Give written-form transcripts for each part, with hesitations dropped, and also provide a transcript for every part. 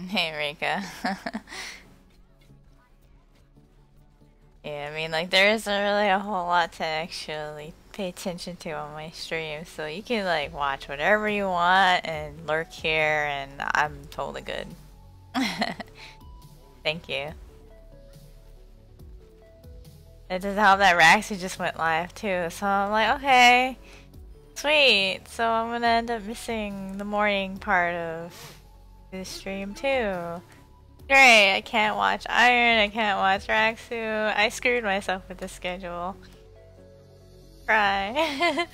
Hey, Rika. Yeah, I mean, like, there isn't really a whole lot to actually pay attention to on my stream, so you can, like, watch whatever you want and lurk here, and I'm totally good. Thank you. It does help that Raxi just went live, too, so I'm like, okay, sweet, so I'm gonna end up missing the morning part of this stream, too. Great, I can't watch Iron, I can't watch Raxu. I screwed myself with the schedule. Cry.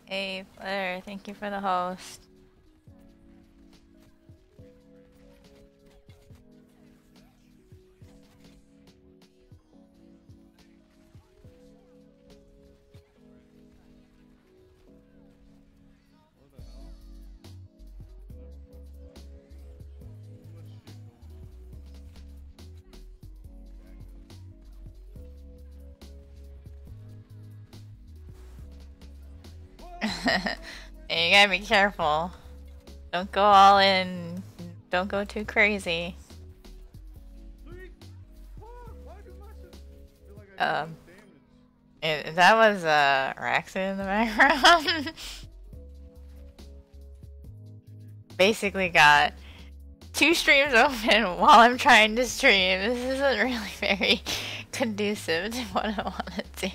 Hey, Blair, thank you for the host. You gotta be careful. Don't go all in. Don't go too crazy. That was Raxon in the background. Basically got 2 streams open while I'm trying to stream. This isn't really very conducive to what I want to do.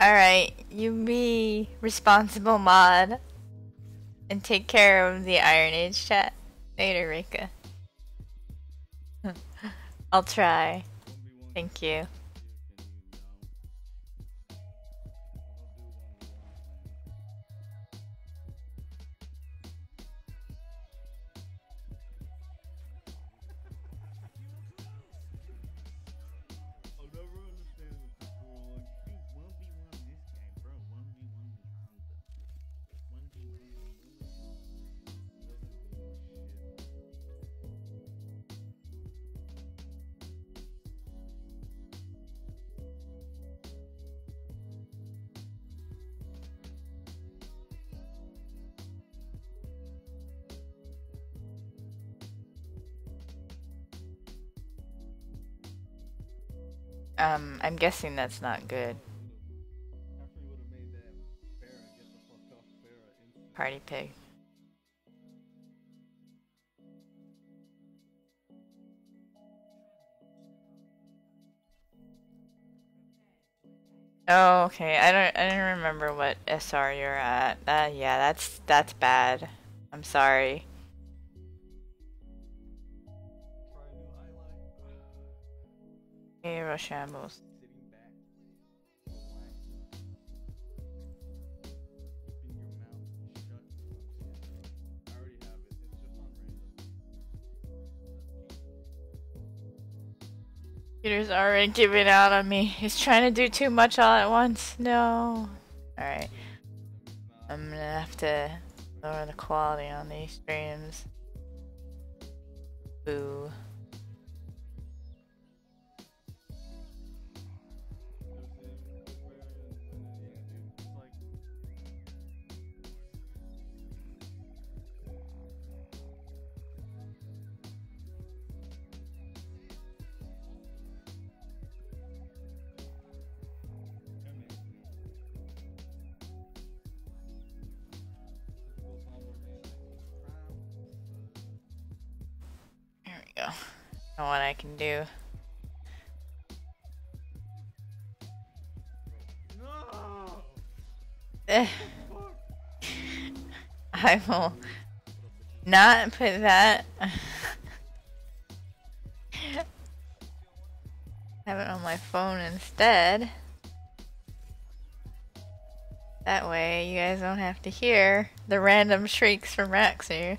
Alright, you be responsible mod and take care of the Iron Age chat. Later, Rika. I'll try. Thank you. I'm guessing that's not good. Party pig. Oh, okay. I don't remember what SR you're at. Yeah, that's bad. I'm sorry. Hey, Roshambles. Peter's already giving out on me. He's trying to do too much all at once. No. Alright. I'm gonna have to lower the quality on these streams. Boo. Know what I can do. No. I will not put that. Have it on my phone instead. That way you guys don't have to hear the random shrieks from Raxu.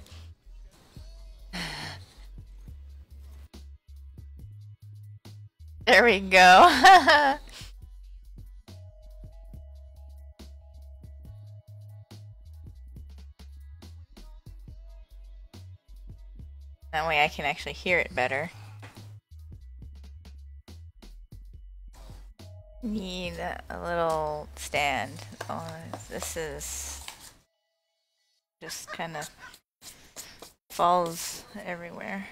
There we go. That way I can actually hear it better. Need a little stand. Oh, this is just kind of falls everywhere.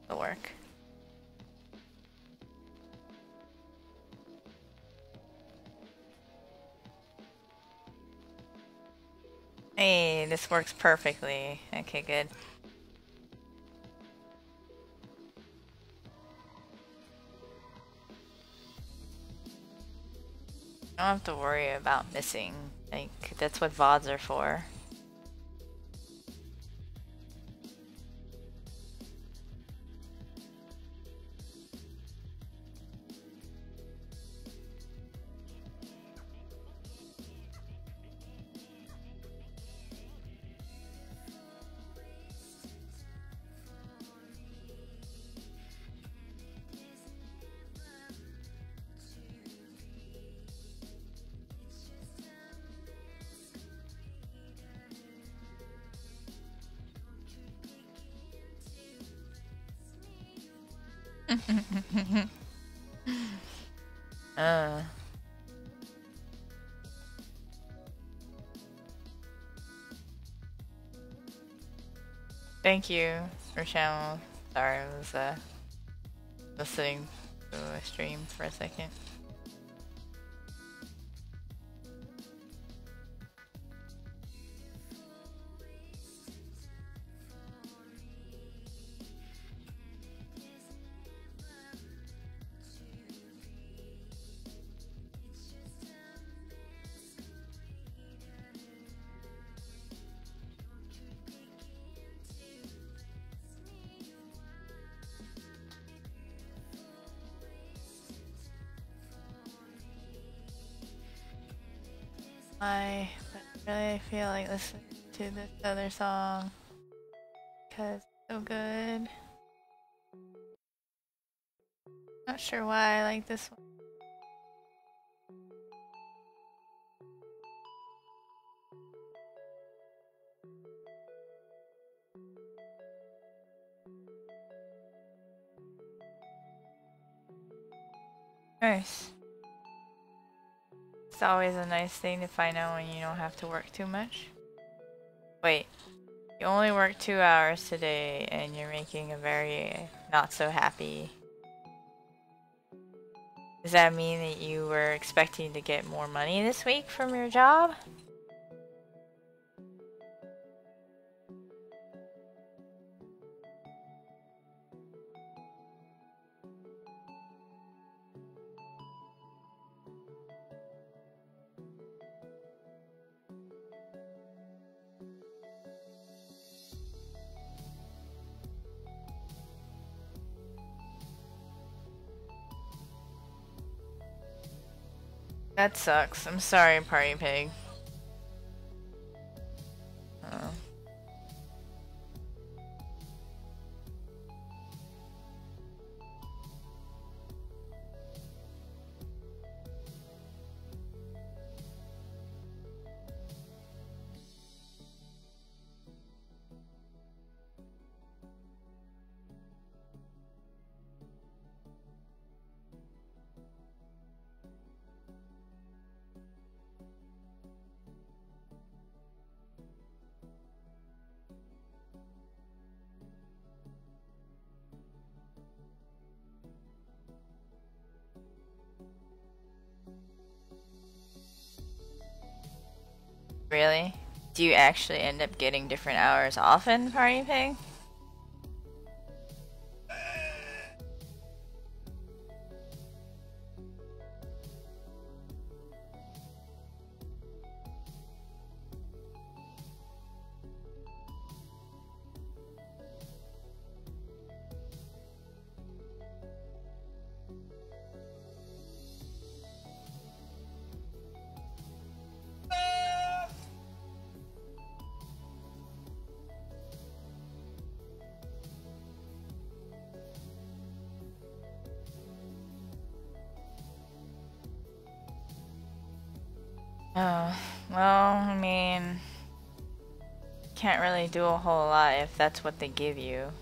It'll work. Hey, this works perfectly. Okay, good. I don't have to worry about missing. Like, that's what VODs are for. Thank you, Rochelle. Sorry, I was listening to a stream for a second. I really feel like listening to this other song because it's so good. Not sure why I like this one. Nice. It's always a nice thing to find out when you don't have to work too much. Wait, you only work 2 hours today and you're making a very not so happy. Does that mean that you were expecting to get more money this week from your job? That sucks. I'm sorry, Party Pig. Oh. Really? Do you actually end up getting different hours often, Party Pig? Oh, well, I mean, can't really do a whole lot if that's what they give you.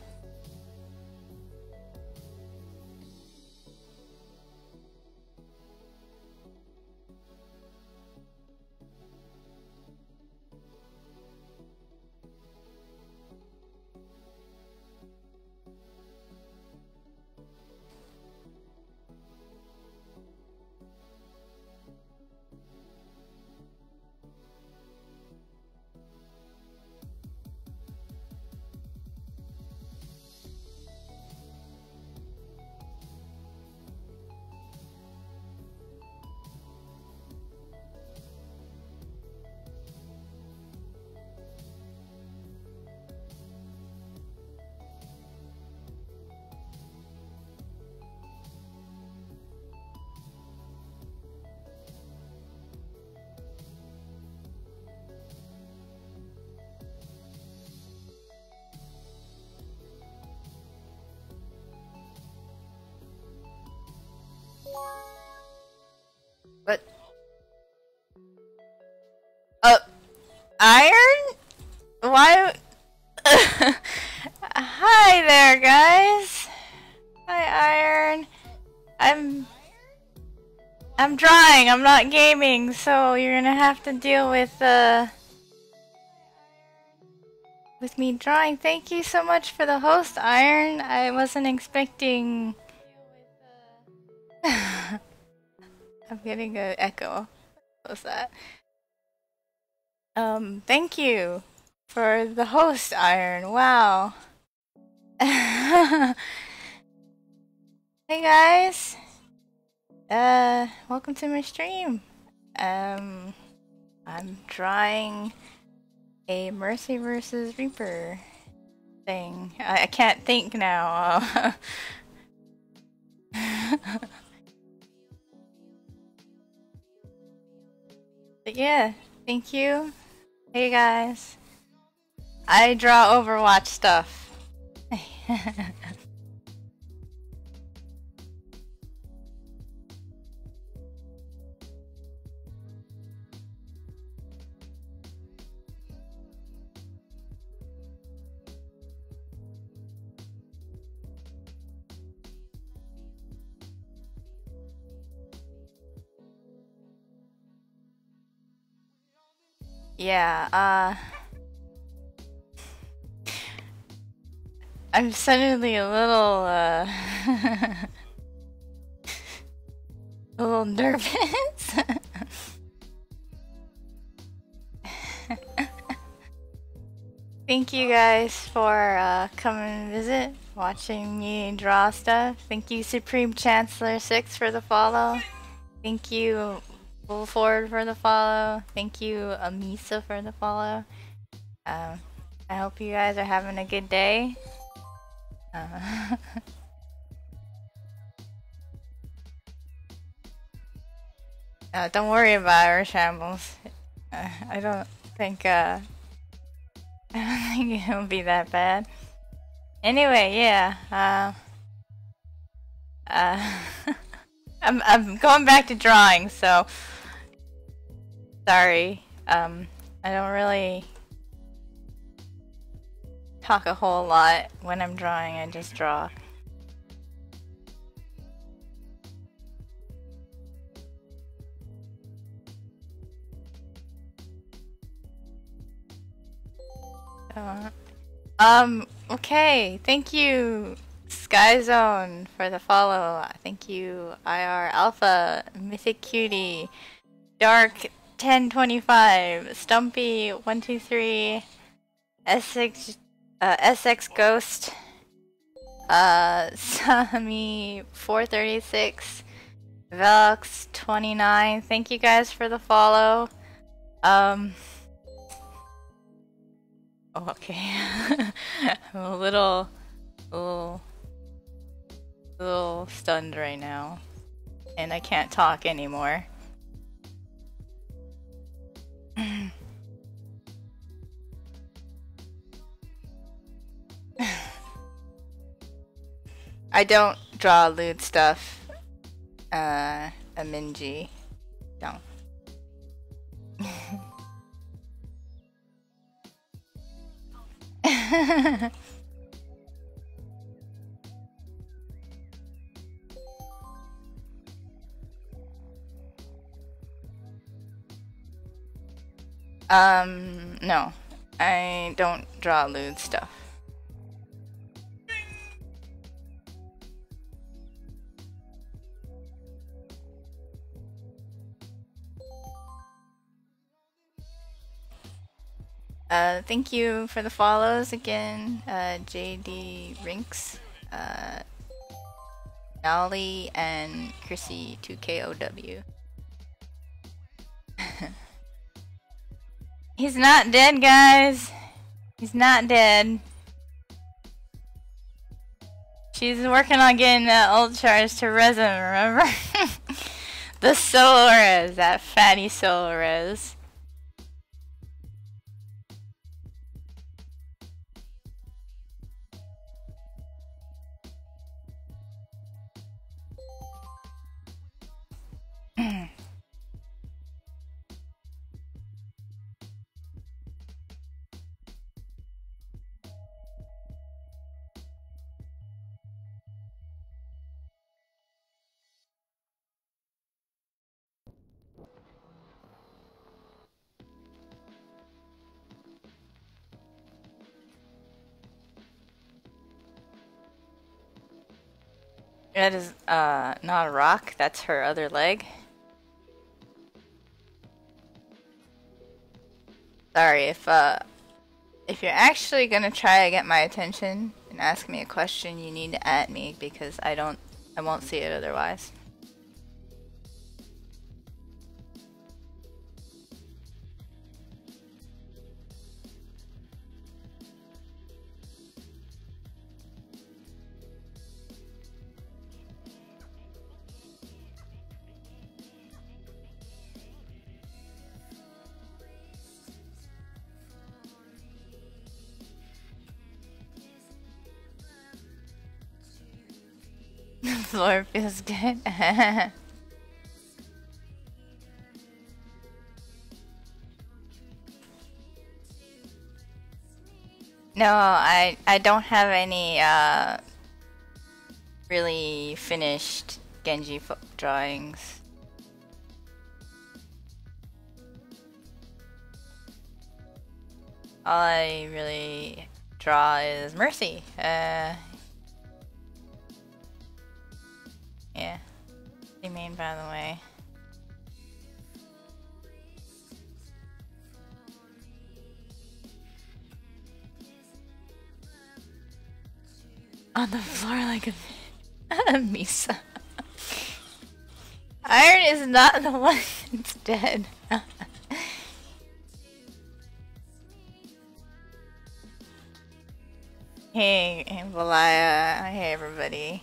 What? Iron? Why? Hi there, guys. Hi, Iron. I'm drawing. I'm not gaming, so you're gonna have to deal with me drawing. Thank you so much for the host, Iron. I wasn't expecting. I'm getting an echo. What's that? Thank you for the host, Iron. Wow. Hey guys. Welcome to my stream. I'm drawing a Mercy versus Reaper thing. I can't think now. But yeah, thank you. Hey guys. I draw Overwatch stuff. Yeah, I'm suddenly a little, a little nervous. Thank you guys for coming and visit, watching me draw stuff. Thank you Supreme Chancellor 6 for the follow. Thank you Bullford for the follow. Thank you Amisa for the follow. I hope you guys are having a good day. Don't worry about our shambles. I don't think I don't think it'll be that bad. Anyway, yeah. I'm going back to drawing, so sorry. I don't really talk a whole lot when I'm drawing. I just draw. Okay. Thank you, Skyzone, for the follow. Thank you, IR Alpha, Mythic Cutie, Dark 1025, Stumpy 123, SX Ghost, Sami 436, Velox 29. Thank you guys for the follow. Okay. I'm a little stunned right now, and I can't talk anymore. I don't draw lewd stuff. A Minji. Don't. No. I don't draw lewd stuff. Thank you for the follows again, JD Rinks, Nolly, and Chrissy 2KOW. He's not dead, guys. He's not dead. She's working on getting that ult charge to resin, remember? The solo res, that fatty solo res. That is not a rock, that's her other leg. Sorry, if you're actually gonna try to get my attention and ask me a question, you need to at me because I won't see it otherwise. The floor feels good. No, I don't have any really finished Genji drawings. All I really draw is Mercy. Yeah. The main, by the way. On the floor like a Misa. Iron is not the one that's dead. Hey, Valaya. Hey, everybody.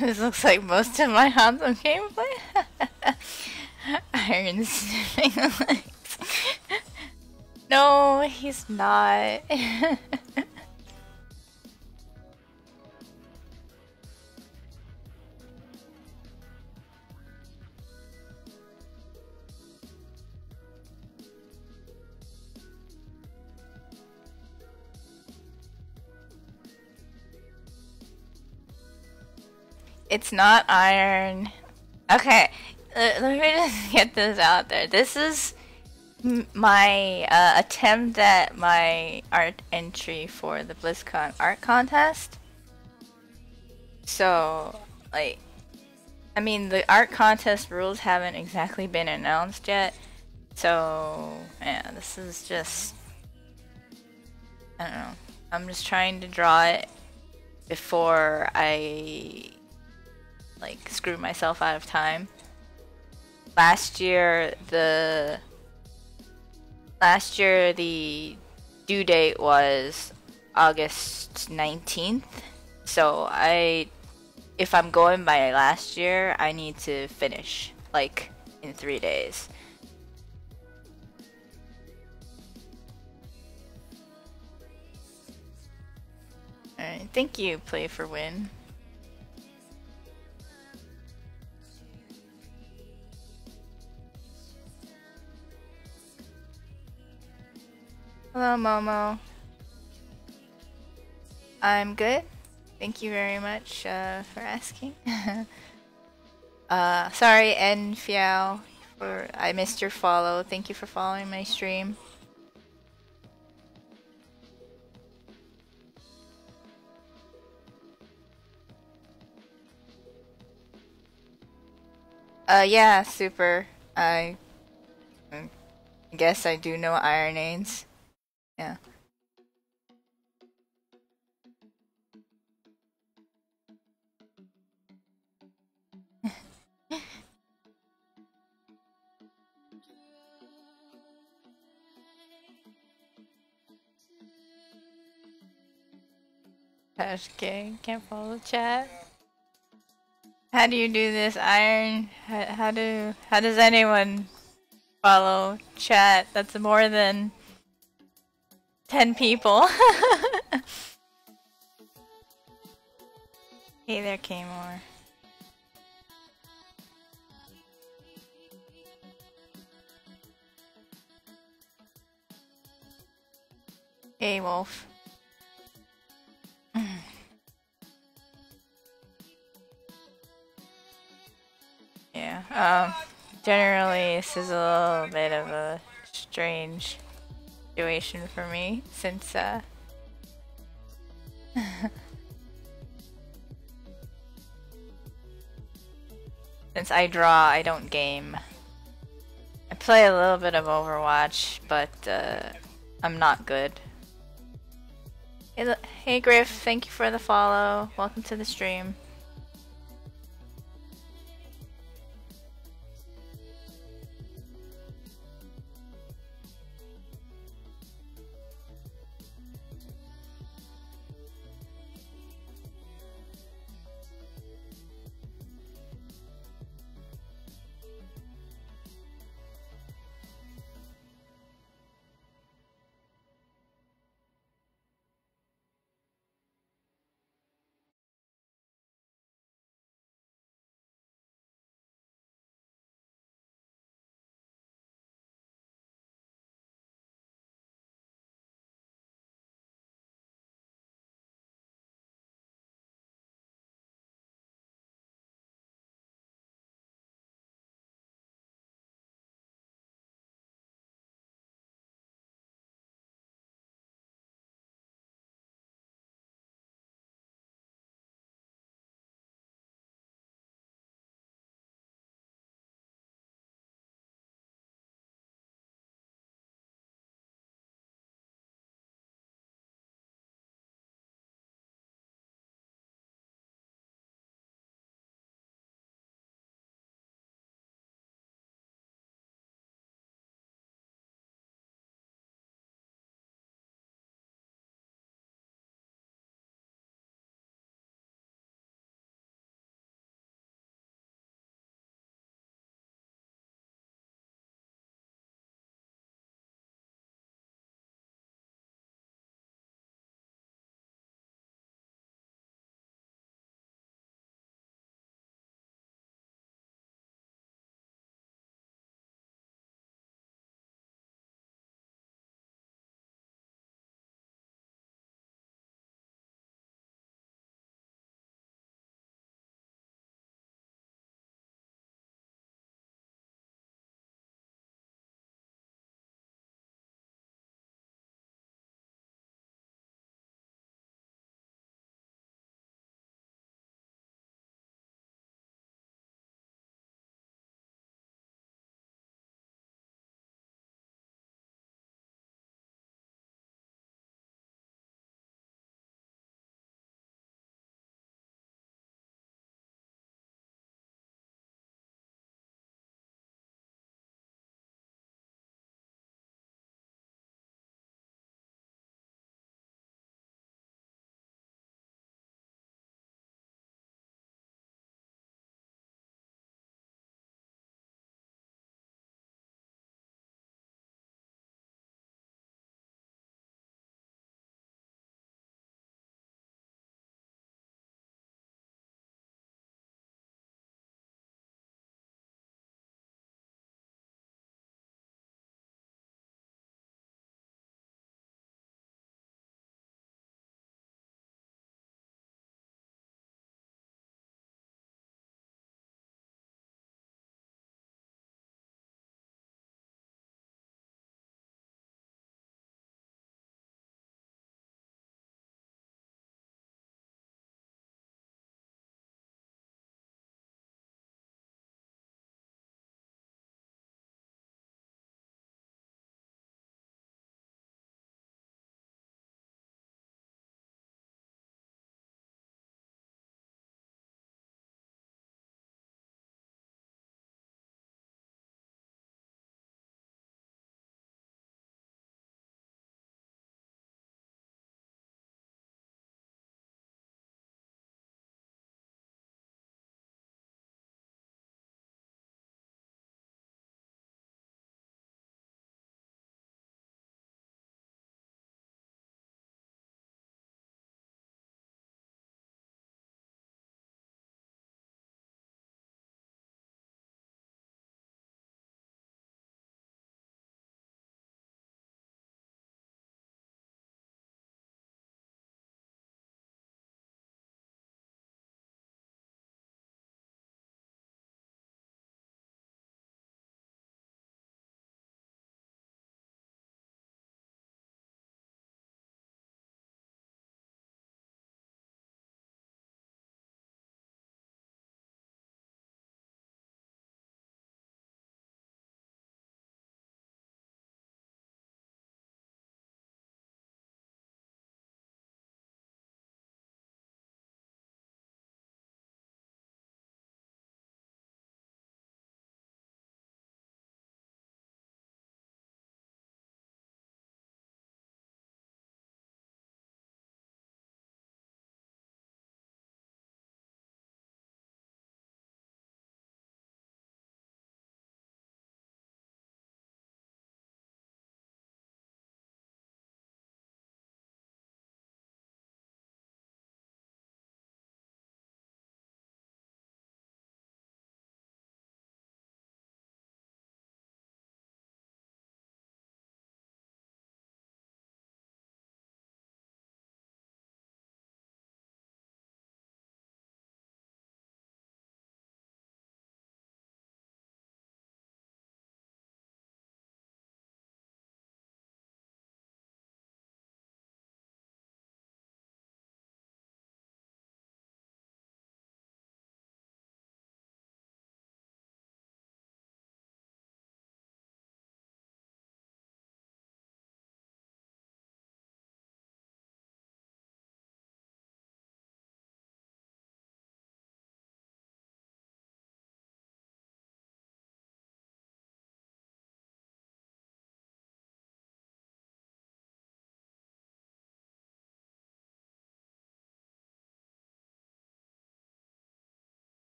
This looks like most of my Hanzo gameplay. Iron sniffing the legs. No, he's not. It's not iron. Okay, let me just get this out there. This is my attempt at my art entry for the BlizzCon art contest. So, like, I mean, the art contest rules haven't exactly been announced yet. So, yeah, this is just, I don't know. I'm just trying to draw it before I like screw myself out of time. Last year the due date was August 19th. So if I'm going by last year, I need to finish like in 3 days. Alright, thank you, Play for Win. Hello, Momo. I'm good. Thank you very much for asking. Sorry, En Fiao, I missed your follow. Thank you for following my stream. Yeah, super. I guess I do know Iron names. Yeah. Okay, can't follow chat. How do you do this, Iron? How does anyone follow chat? That's more than 10 people. Hey there, Kmore. Hey, Wolf. Yeah, generally this is a little bit of a strange situation for me since, since I draw, I don't game. I play a little bit of Overwatch, but, I'm not good. Hey Griff, thank you for the follow. Welcome to the stream.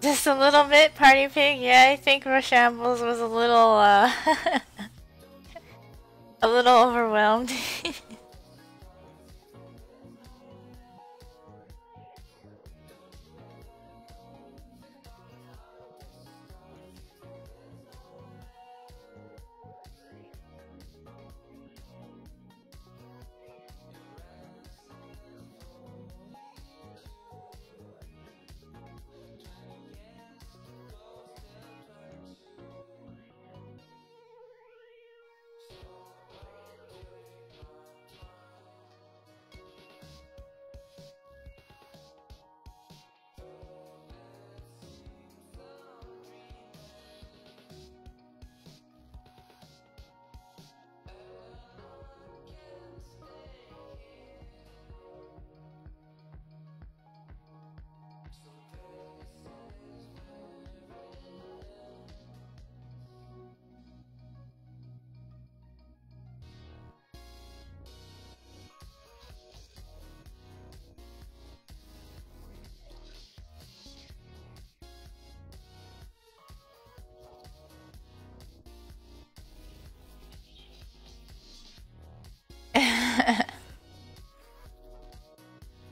Just a little bit, Party Pig? Yeah, I think Rochambles was a little, a little overwhelmed.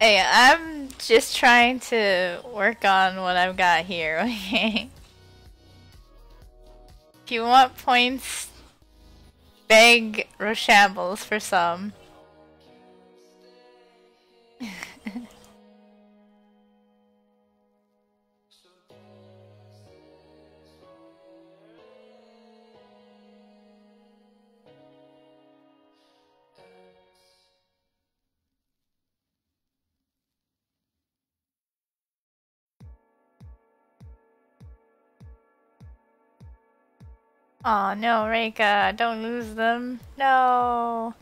Hey, I'm just trying to work on what I've got here, okay? If you want points, beg Rochambles for some. Oh no, Reika, don't lose them. No.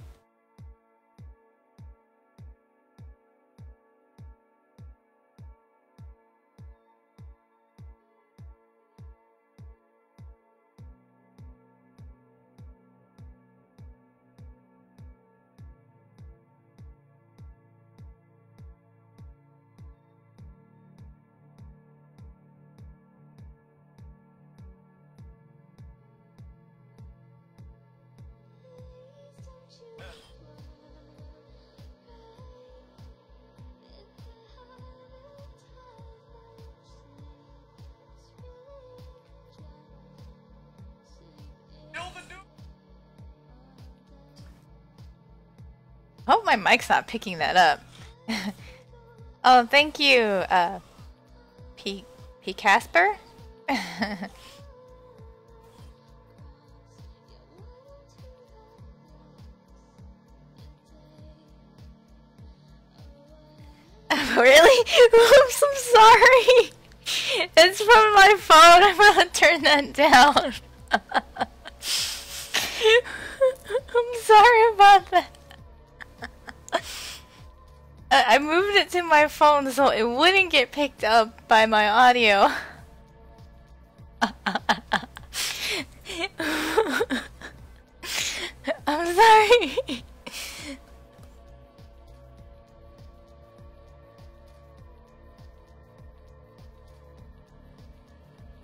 Hope my mic's not picking that up. Oh, thank you, P. Casper? Really? Oops, I'm sorry. It's from my phone. I'm gonna turn that down. I'm sorry about that. I moved it to my phone so it wouldn't get picked up by my audio. I'm sorry.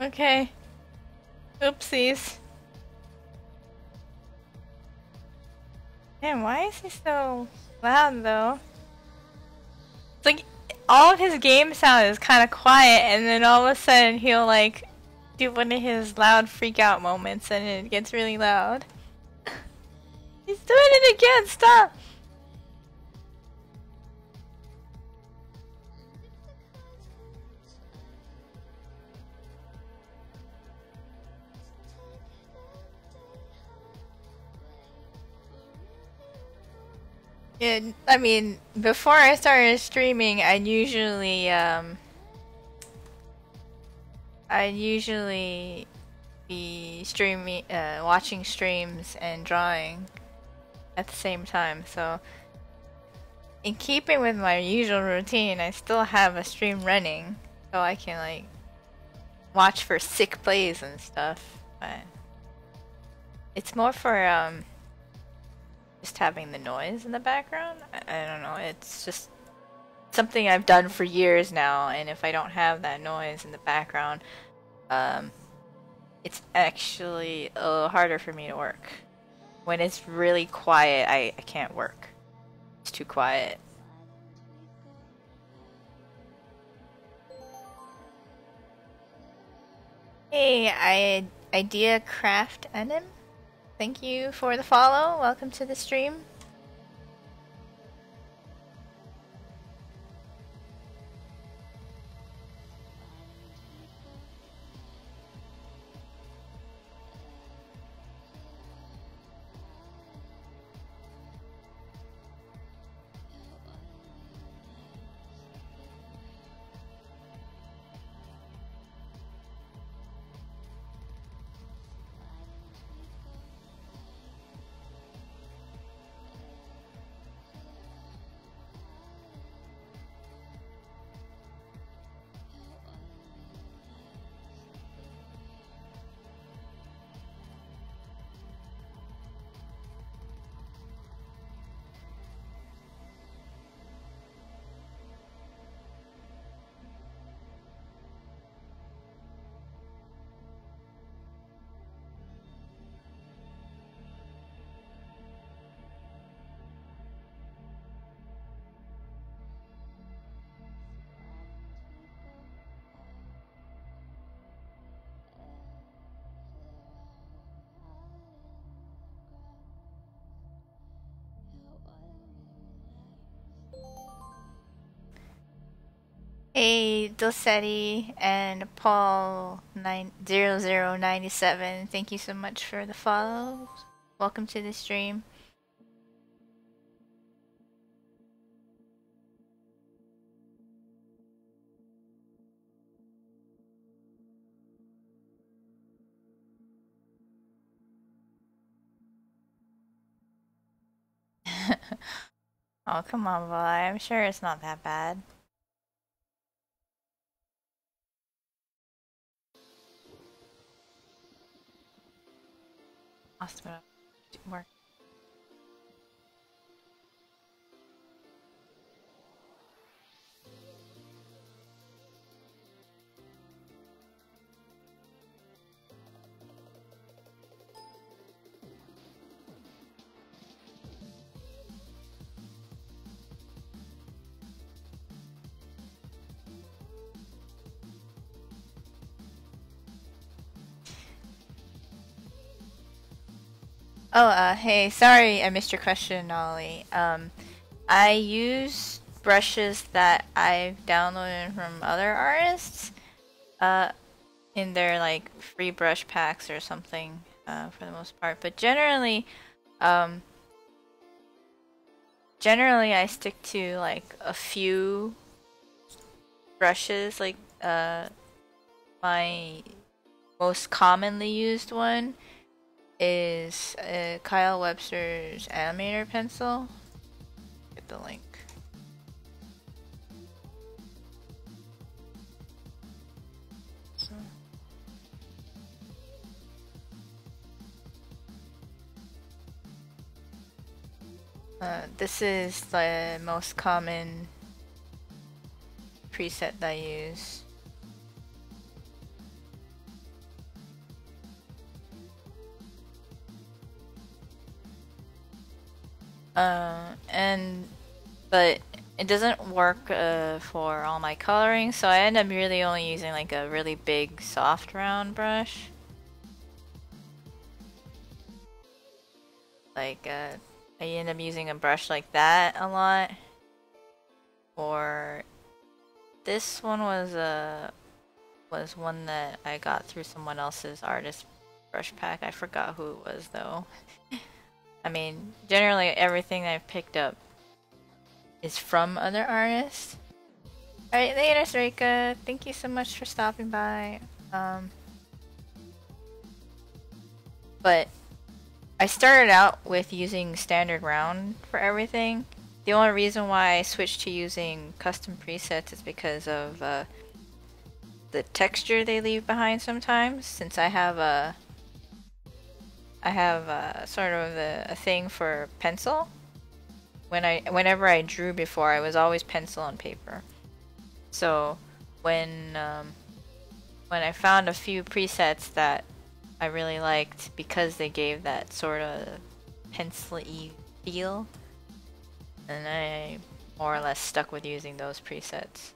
Okay. Oopsies. Man, why is he so loud though? It's like all of his game sound is kind of quiet, and then all of a sudden he'll like do one of his loud freak out moments, and it gets really loud. He's doing it again! Stop! Yeah, I mean, before I started streaming, I'd usually be streaming, watching streams and drawing at the same time. So, in keeping with my usual routine, I still have a stream running, so I can like watch for sick plays and stuff. But it's more for just having the noise in the background. I don't know. It's something I've done for years now, and if I don't have that noise in the background, it's actually a little harder for me to work. When it's really quiet, I can't work. It's too quiet. Hey, Idea Craft Enim. Thank you for the follow. Welcome to the stream. Hey, Dosetti and Paul 90097, thank you so much for the follows. Welcome to the stream. Oh, come on, boy. I'm sure it's not that bad. Hospital work. Oh, hey, sorry I missed your question, Ollie. I use brushes that I've downloaded from other artists, in their, like, free brush packs or something, for the most part. But generally I stick to, like, a few brushes, like, my most commonly used one is Kyle Webster's Animator Pencil. Get the link. So. This is the most common preset that I use. But it doesn't work for all my coloring, so I end up really only using like a really big soft round brush. Like I end up using a brush like that a lot. Or this one was one that I got through someone else's artist brush pack. I forgot who it was though. I mean, generally everything I've picked up is from other artists. Alright, later, Sarika. Thank you so much for stopping by. But I started out with using standard round for everything. The only reason why I switched to using custom presets is because of the texture they leave behind sometimes. Since I have sort of a thing for pencil. whenever I drew before, I was always pencil on paper. So when I found a few presets that I really liked because they gave that sort of pencil-y feel, and I more or less stuck with using those presets.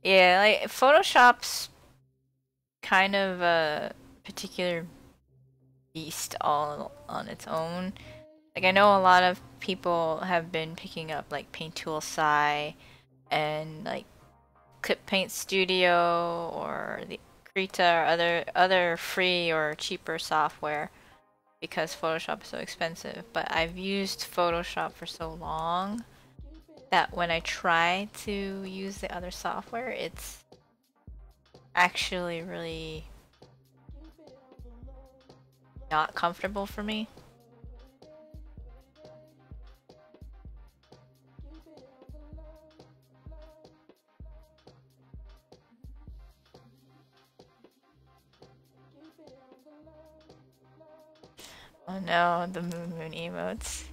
Yeah, like Photoshop's kind of a particular beast all on its own. Like I know a lot of people have been picking up like Paint Tool Sai and like Clip Paint Studio or the Krita or other free or cheaper software because Photoshop is so expensive. But I've used Photoshop for so long that when I try to use the other software, it's actually really not comfortable for me. Oh no, the Moon emotes.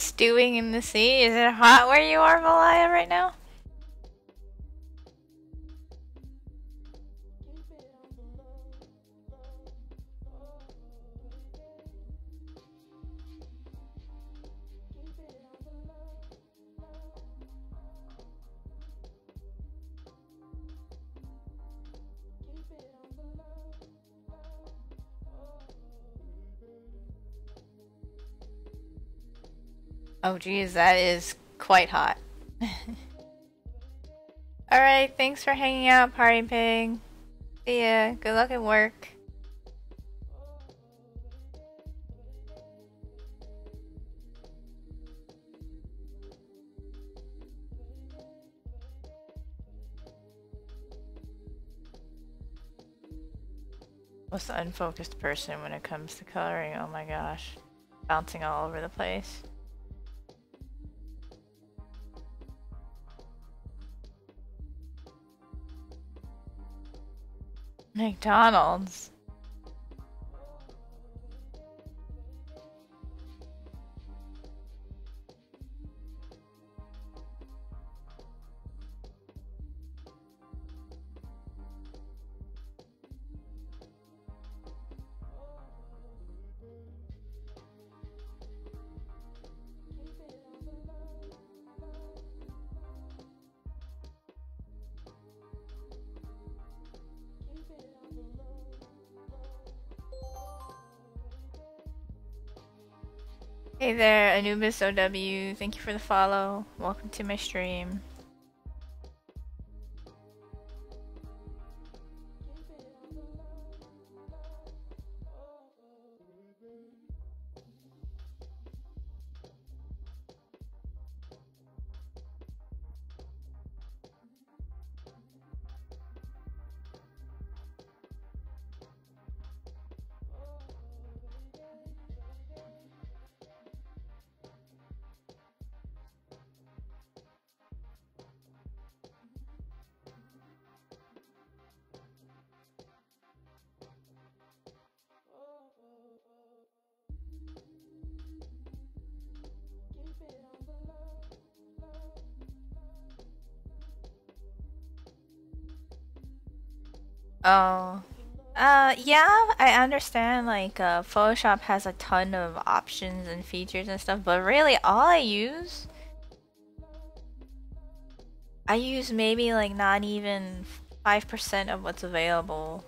Stewing in the sea? Is it hot where you are, Malaya, right now? Oh geez, that is quite hot. Alright, thanks for hanging out, Party Pig. See ya. Good luck at work. Most unfocused person when it comes to coloring, oh my gosh. Bouncing all over the place. McDonald's. Hey there, Anubis OW. Thank you for the follow. Welcome to my stream. Oh. Yeah, I understand, like, Photoshop has a ton of options and features and stuff, but really all I use maybe, like, not even 5% of what's available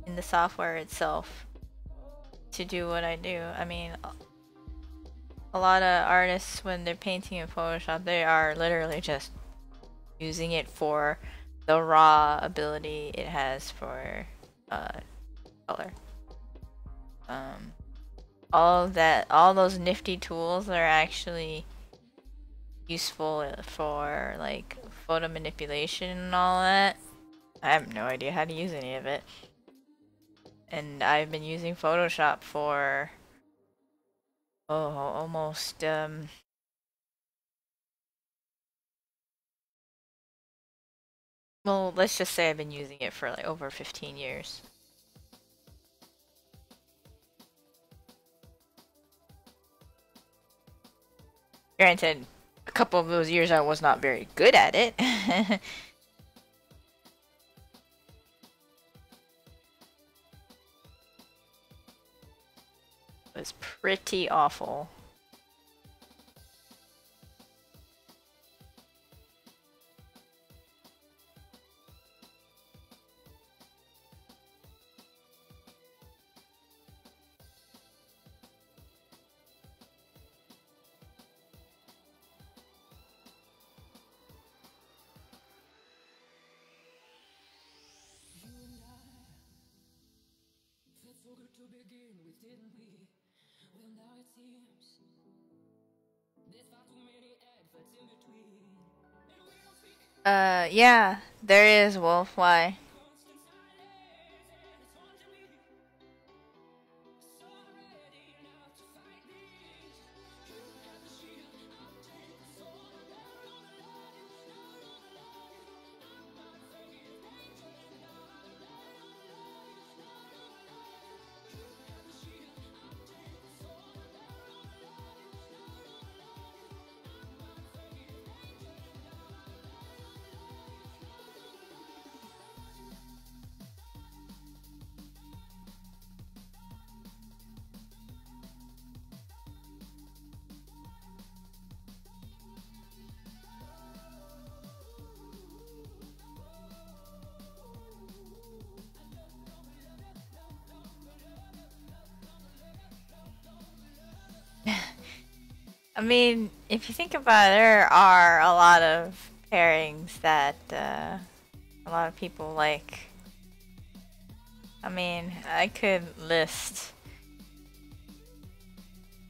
in the software itself to do what I do. I mean, a lot of artists, when they're painting in Photoshop, they are literally just using it for the raw ability it has for color. All those nifty tools are actually useful for like photo manipulation and all that. I have no idea how to use any of it. And I've been using Photoshop for almost well, let's just say I've been using it for like over 15 years. Granted, a couple of those years I was not very good at it. It was pretty awful. Yeah, there is Wolf. Why? I mean, if you think about it, there are a lot of pairings that a lot of people like. I mean, I could list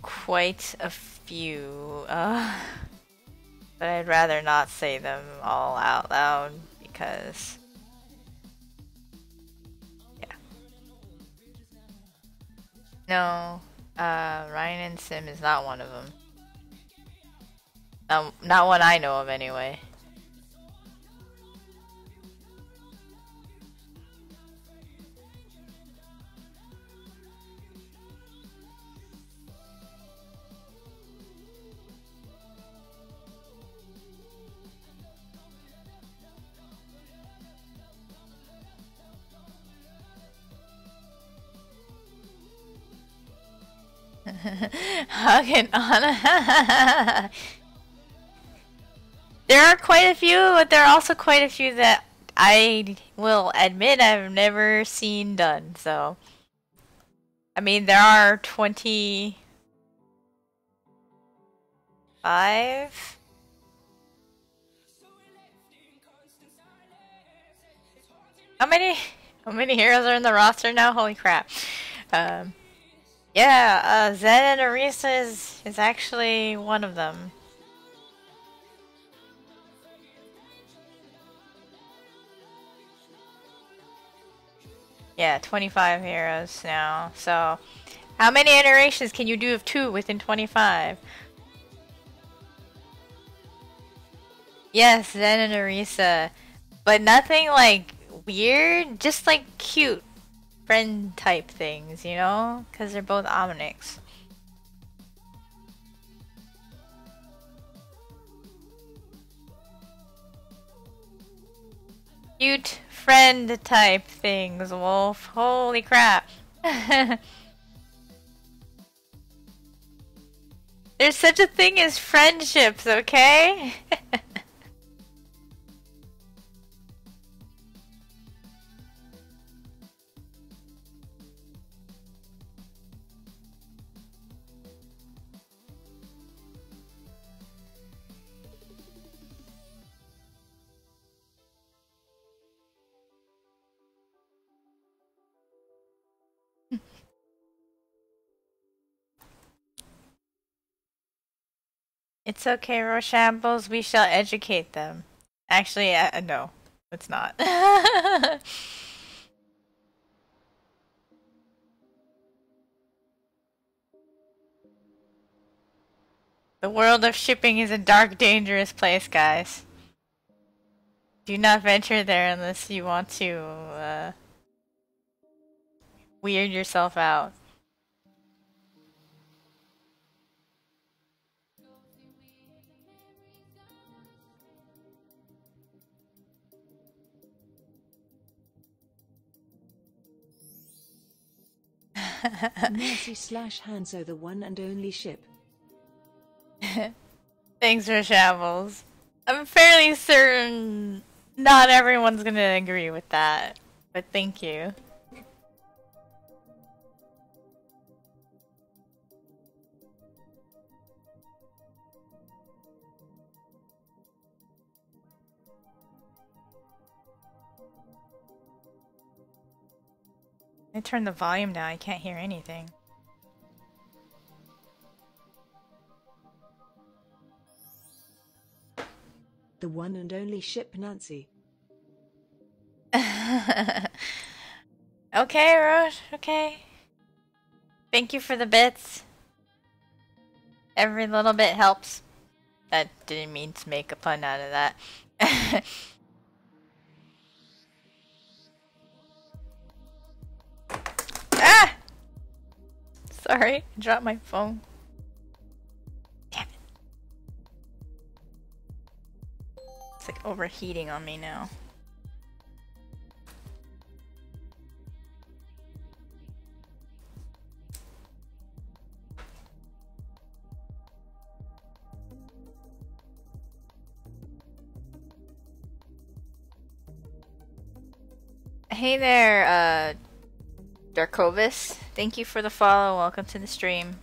quite a few, but I'd rather not say them all out loud because, yeah. No, Ryan and Sim is not one of them. Not one I know of anyway. Hugging Anna. There are quite a few, but there are also quite a few that I will admit I've never seen done, so. I mean, there are 25? How many heroes are in the roster now? Holy crap. Yeah, Zen and Arisa is actually one of them. Yeah, 25 heroes now. So, how many iterations can you do of 2 within 25? Yes, Zen and Arisa. But nothing like weird, just like cute friend type things, you know? Because they're both Omnix. Cute friend type things, Wolf. Holy crap. There's such a thing as friendships, okay? It's okay, Rochambles. We shall educate them. Actually, no, it's not. The world of shipping is a dark, dangerous place, guys. Do not venture there unless you want to, weird yourself out. Mercy/Hanso, the one and only ship. Thanks for shambles. I'm fairly certain not everyone's gonna agree with that, but thank you. I turned the volume down, I can't hear anything. The one and only ship, Nancy. Okay, Roche, okay. Thank you for the bits. Every little bit helps. That didn't mean to make a pun out of that. Ah! Sorry, I dropped my phone. Damn it. It's like overheating on me now. Hey there, Darkovis. Thank you for the follow. Welcome to the stream.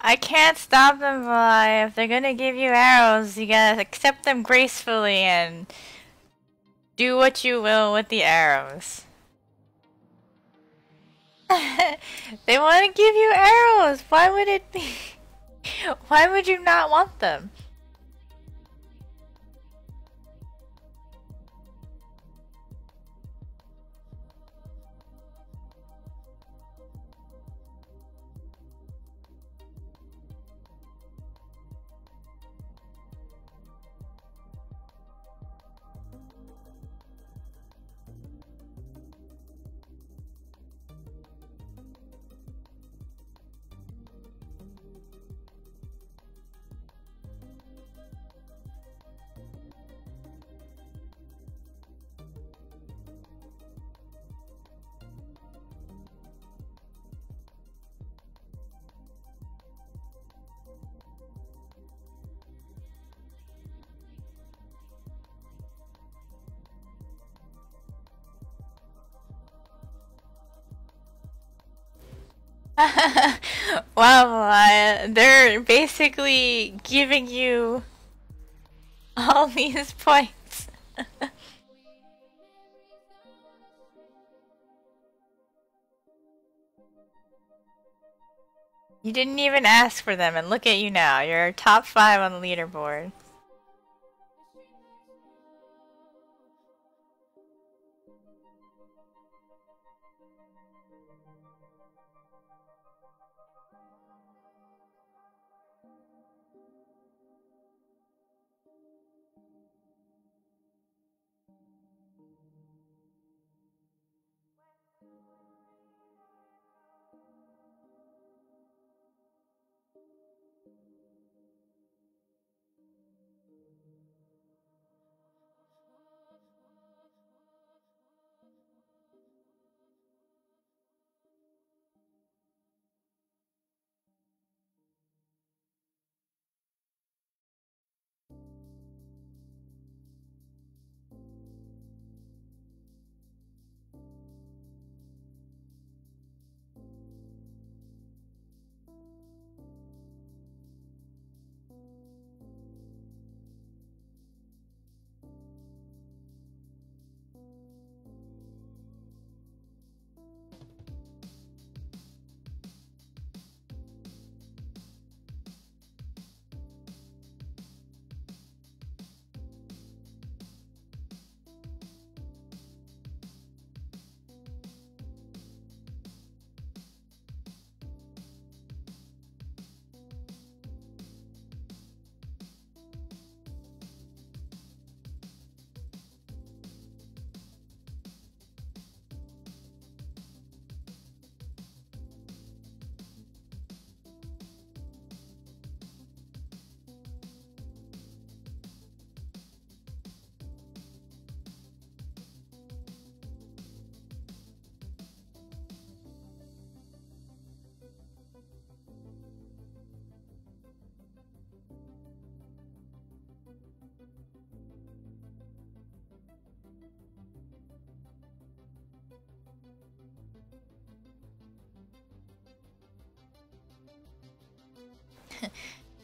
I can't stop them, Vi. If they're gonna give you arrows, you gotta accept them gracefully and do what you will with the arrows. They want to give you arrows. Why would it be? Why would you not want them? Wow, they're basically giving you all these points. You didn't even ask for them, and look at you now. You're top 5 on the leaderboard.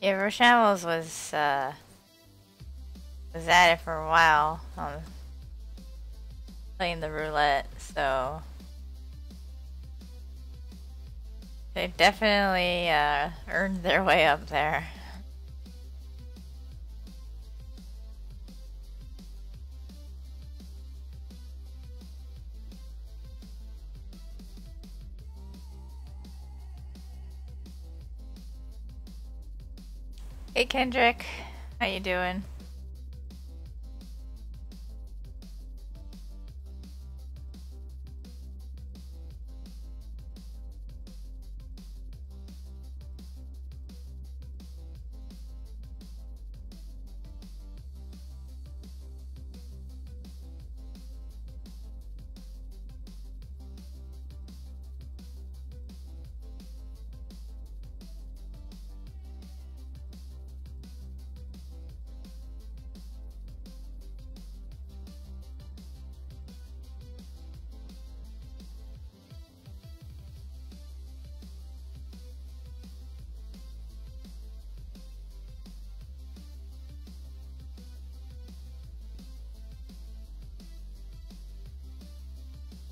Yeah, Roshambles was at it for a while, playing the roulette, so they've definitely earned their way up there. Hey Kendrick, how you doing?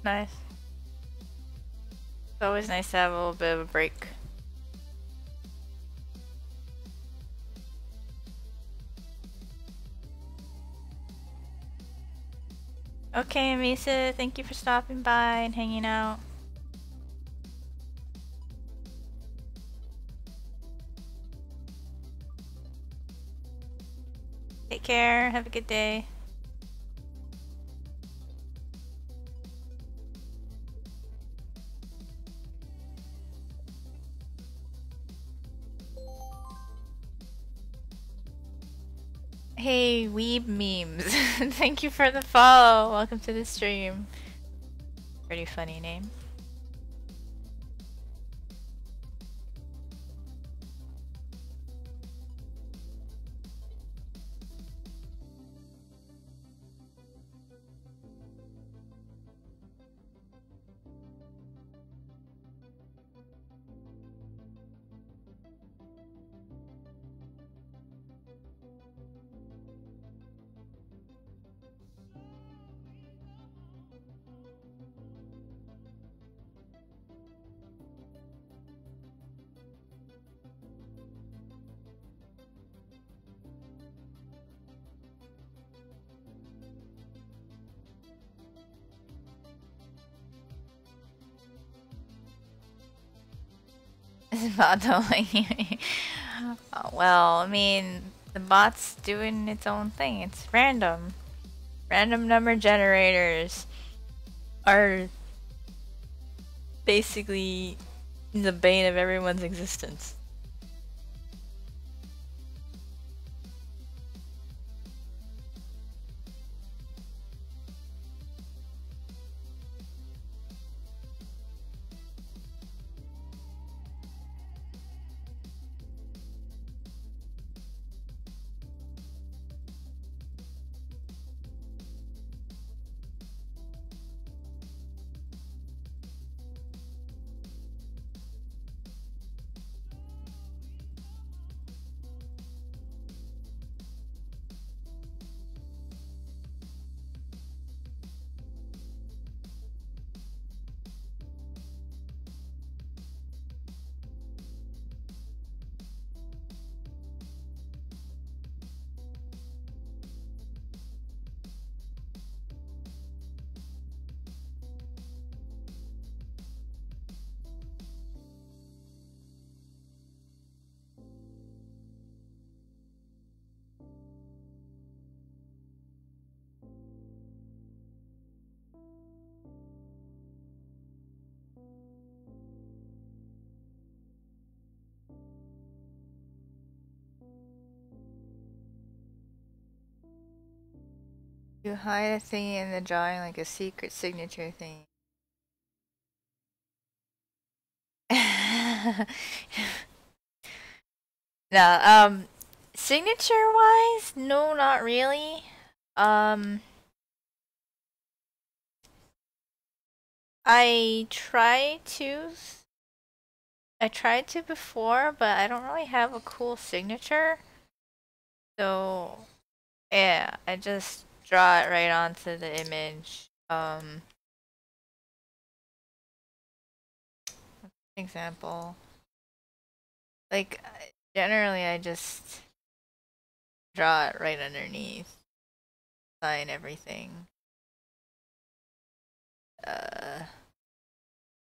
Nice. It's always nice to have a little bit of a break. Okay, Misa, thank you for stopping by and hanging out. Take care, have a good day. Hey, Weeb Memes. Thank you for the follow. Welcome to the stream. Pretty funny name. Bot only. Well, I mean, the bot's doing its own thing. It's random. Random number generators are basically the bane of everyone's existence. You hide a thing in the drawing like a secret signature thing. No, signature wise, no, not really. I try to I tried to before, but I don't really have a cool signature. So, yeah, I just draw it right onto the image. Example. Like, generally I just draw it right underneath. Sign everything.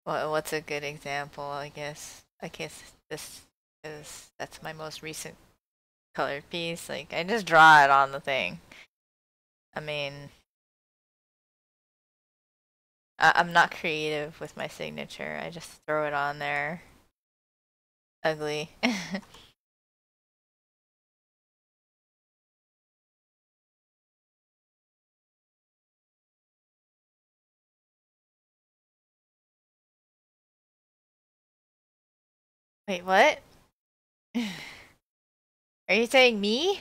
What's a good example, I guess? I guess that's my most recent colored piece. Like, I just draw it on the thing. I mean, I'm not creative with my signature. I just throw it on there. Ugly. Wait, what? Are you saying me?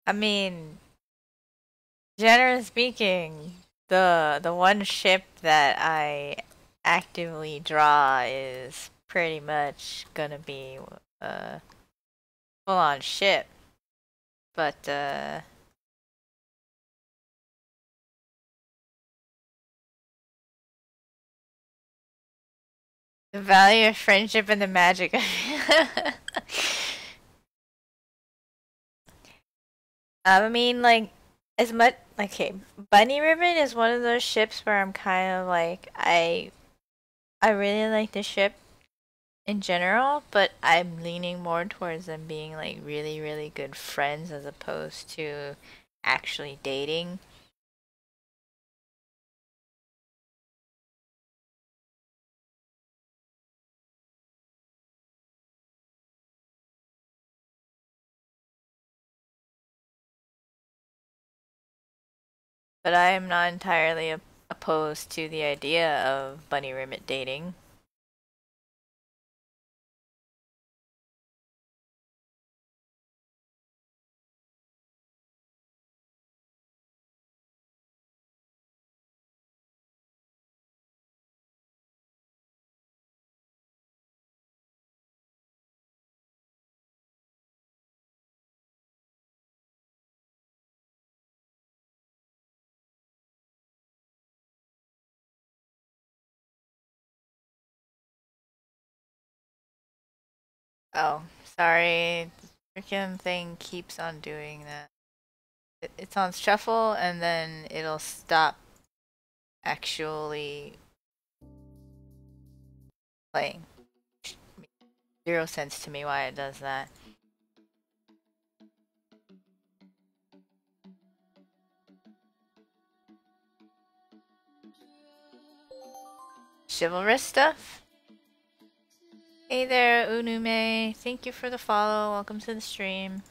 I mean, generally speaking, the one ship that I actively draw is pretty much gonna be a full on ship. But the value of friendship and the magic of I mean, like, as much okay, Bunny Ribbon is one of those ships where I'm kind of like I really like the ship in general, but I'm leaning more towards them being like really, really good friends as opposed to actually dating. But I am not entirely opposed to the idea of Bunny Ribbon dating. Oh, sorry. The freaking thing keeps on doing that. It's on shuffle and then it'll stop actually playing. Zero sense to me why it does that. Chivalrous stuff? Hey there, Unume. Thank you for the follow. Welcome to the stream.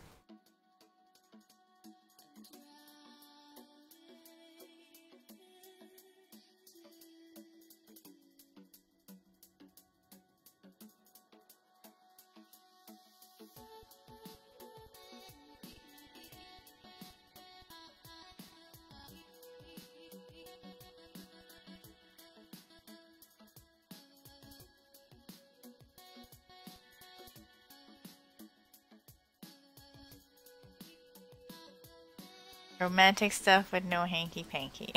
Romantic stuff with no hanky panky.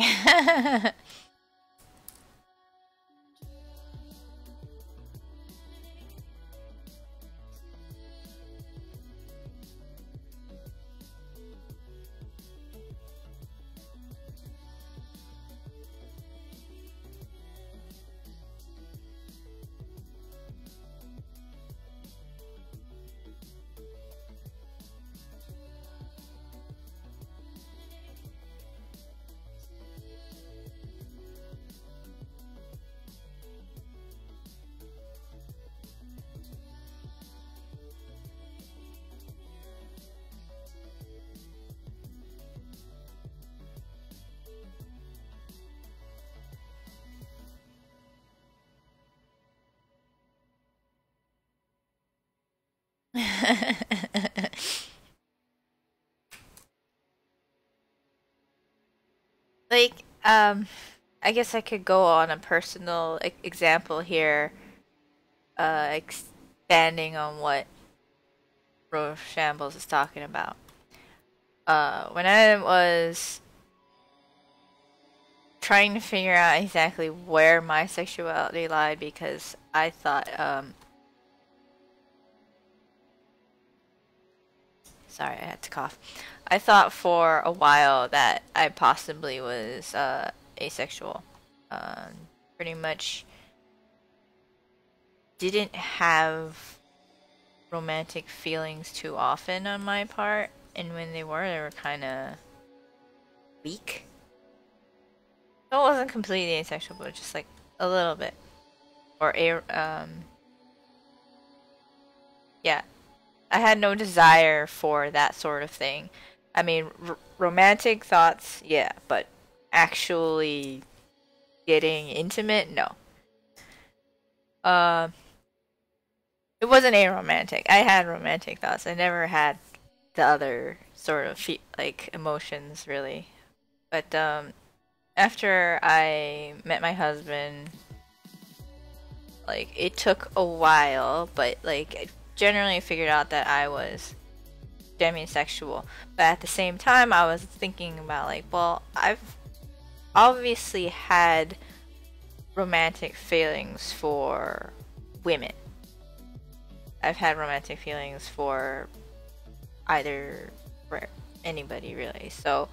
Like, I guess I could go on a personal example here, expanding on what Roshambles is talking about. When I was trying to figure out exactly where my sexuality lied, because I thought, sorry, I had to cough. I thought for a while that I possibly was asexual. Pretty much didn't have romantic feelings too often on my part, and when they were kind of weak. So it wasn't completely asexual, but just like a little bit, or yeah. I had no desire for that sort of thing. I mean, romantic thoughts, yeah, but actually getting intimate, no. Uh, it wasn't aromantic. I had romantic thoughts. I never had the other sort of like emotions really. But after I met my husband, like it took a while, but like I generally figured out that I was demisexual. But at the same time, I was thinking about like, well, I've obviously had romantic feelings for women. I've had romantic feelings for for anybody really. So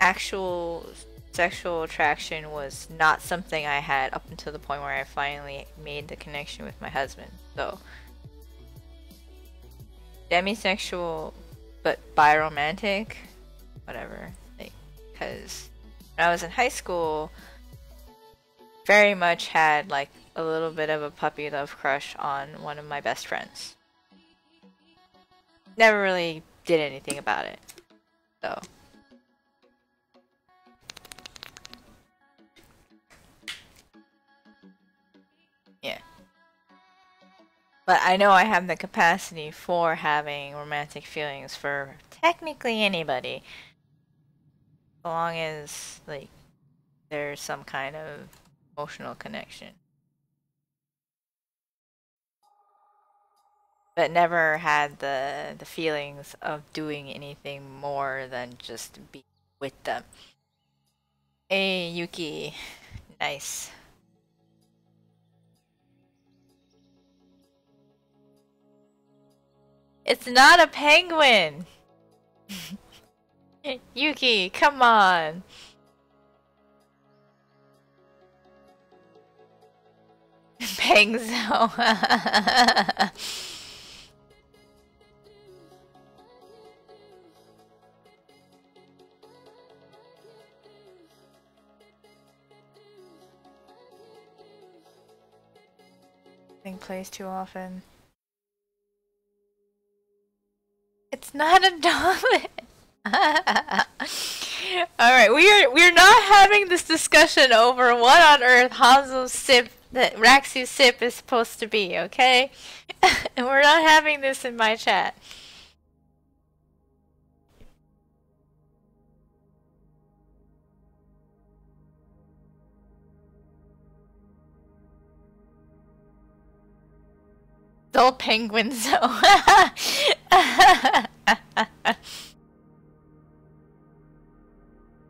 actual sexual attraction was not something I had up until the point where I finally made the connection with my husband. So demisexual but biromantic, whatever. Like, because when I was in high school, very much had like a little bit of a puppy love crush on one of my best friends. Never really did anything about it, so. Yeah. But I know I have the capacity for having romantic feelings for technically anybody. As long as, like, there's some kind of emotional connection. But never had the feelings of doing anything more than just be with them. Hey, Yuki. Nice. It's not a penguin! Yuki, come on! Pengzo. Thing plays too often. It's not a dolphin. Alright, we're not having this discussion over what on earth Hanzo's sip that Raxu's sip is supposed to be, okay? And we're not having this in my chat. Dull penguin so.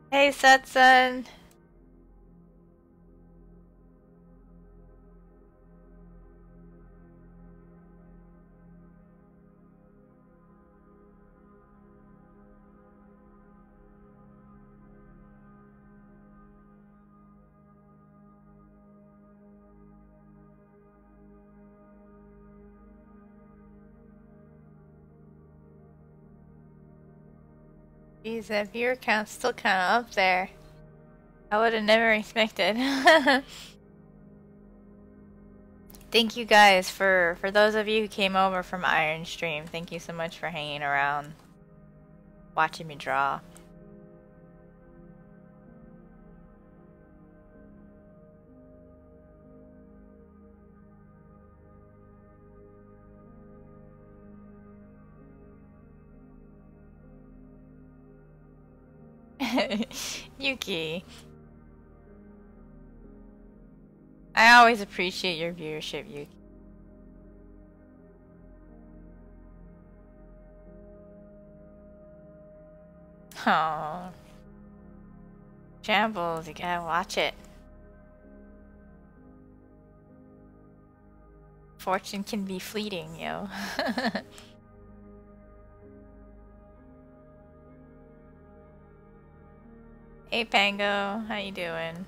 Hey, Setsun. Geez, that viewer count's still kind of up there. I would have never expected. Thank you guys for those of you who came over from Iron Stream. Thank you so much for hanging around, watching me draw. Yuki. I always appreciate your viewership, Yuki. Oh. Shambles, you gotta watch it. Fortune can be fleeting, yo. Hey Pango, how you doing?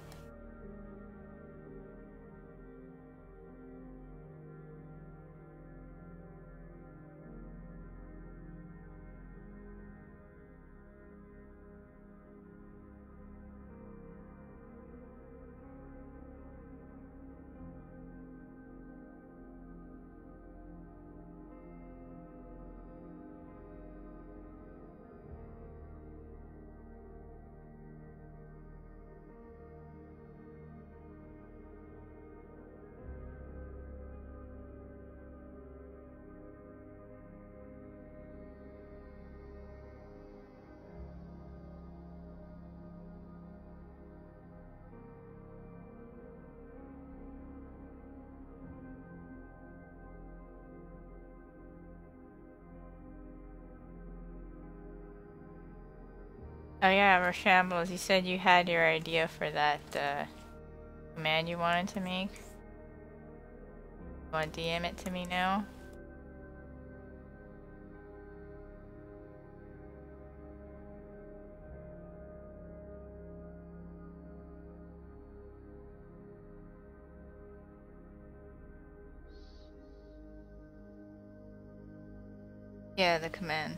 Oh yeah, Rashambles, you said you had your idea for that command you wanted to make. You want to DM it to me now? Yeah, the command.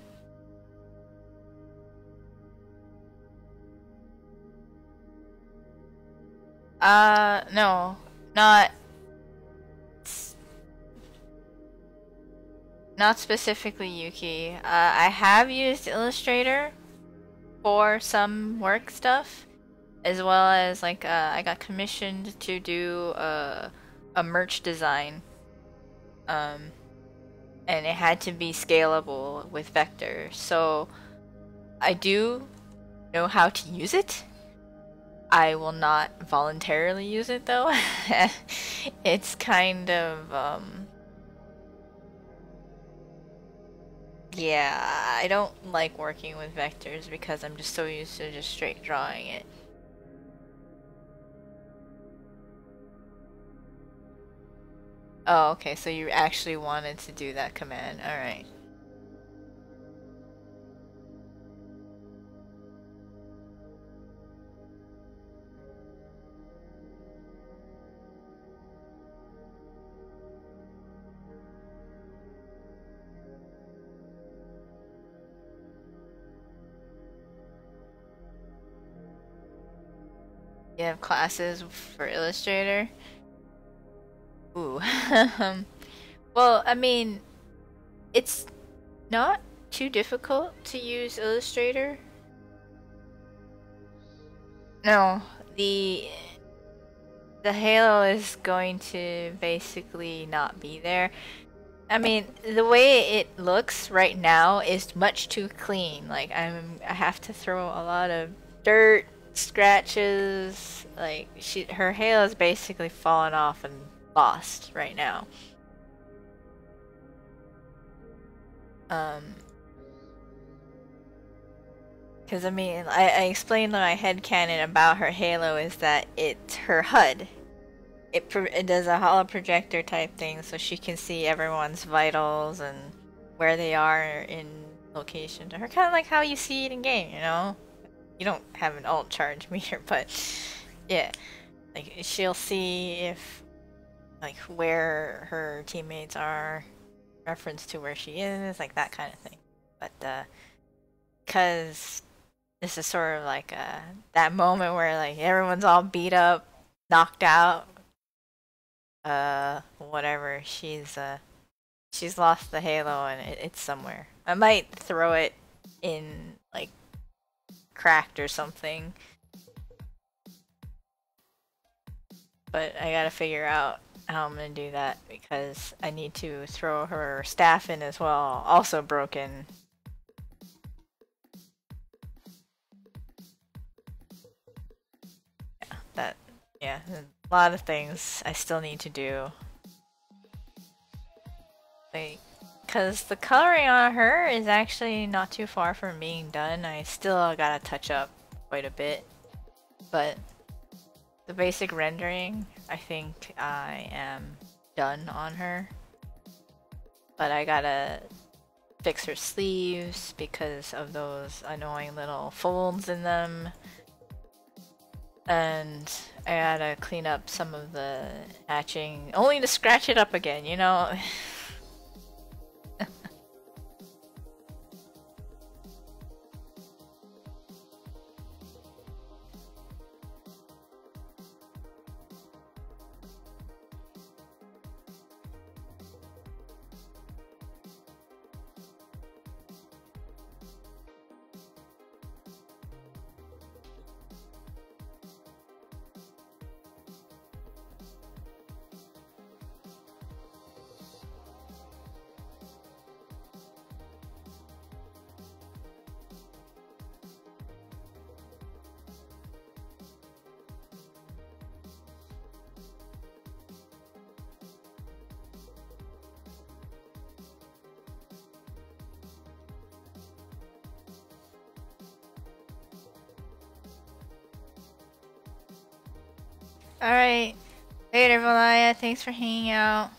No, not specifically Yuki. I have used Illustrator for some work stuff, as well as like I got commissioned to do a merch design. And it had to be scalable with Vector. So I do know how to use it. I will not voluntarily use it though. It's kind of yeah, I don't like working with vectors because I'm just so used to just straight drawing it. Oh, okay, so you actually wanted to do that command. Alright. You have classes for Illustrator? Ooh. Well, I mean, it's not too difficult to use Illustrator. No, the halo is going to basically not be there. I mean, the way it looks right now is much too clean. Like I have to throw a lot of dirt, scratches. Like her halo is basically fallen off and lost right now. Because I mean, I explained my headcanon about her halo is that it's her HUD. It does a holo projector type thing, so she can see everyone's vitals and where they are in location to her, kind of like how you see it in game. You know, you don't have an alt charge meter, but yeah, like she'll see if like where her teammates are, reference to where she is, like that kind of thing. But because this is sort of like that moment where like everyone's all beat up, knocked out, whatever. She's lost the halo and it's somewhere. I might throw it in like cracked or something, but I gotta figure out how I'm gonna do that because I need to throw her staff in as well, also broken. a lot of things I still need to do. Like, because the coloring on her is actually not too far from being done. I still gotta touch up quite a bit. But the basic rendering, I think I am done on her. But I gotta fix her sleeves because of those annoying little folds in them. And I gotta clean up some of the hatching, only to scratch it up again, you know? Alright. Later, Valaya. Thanks for hanging out.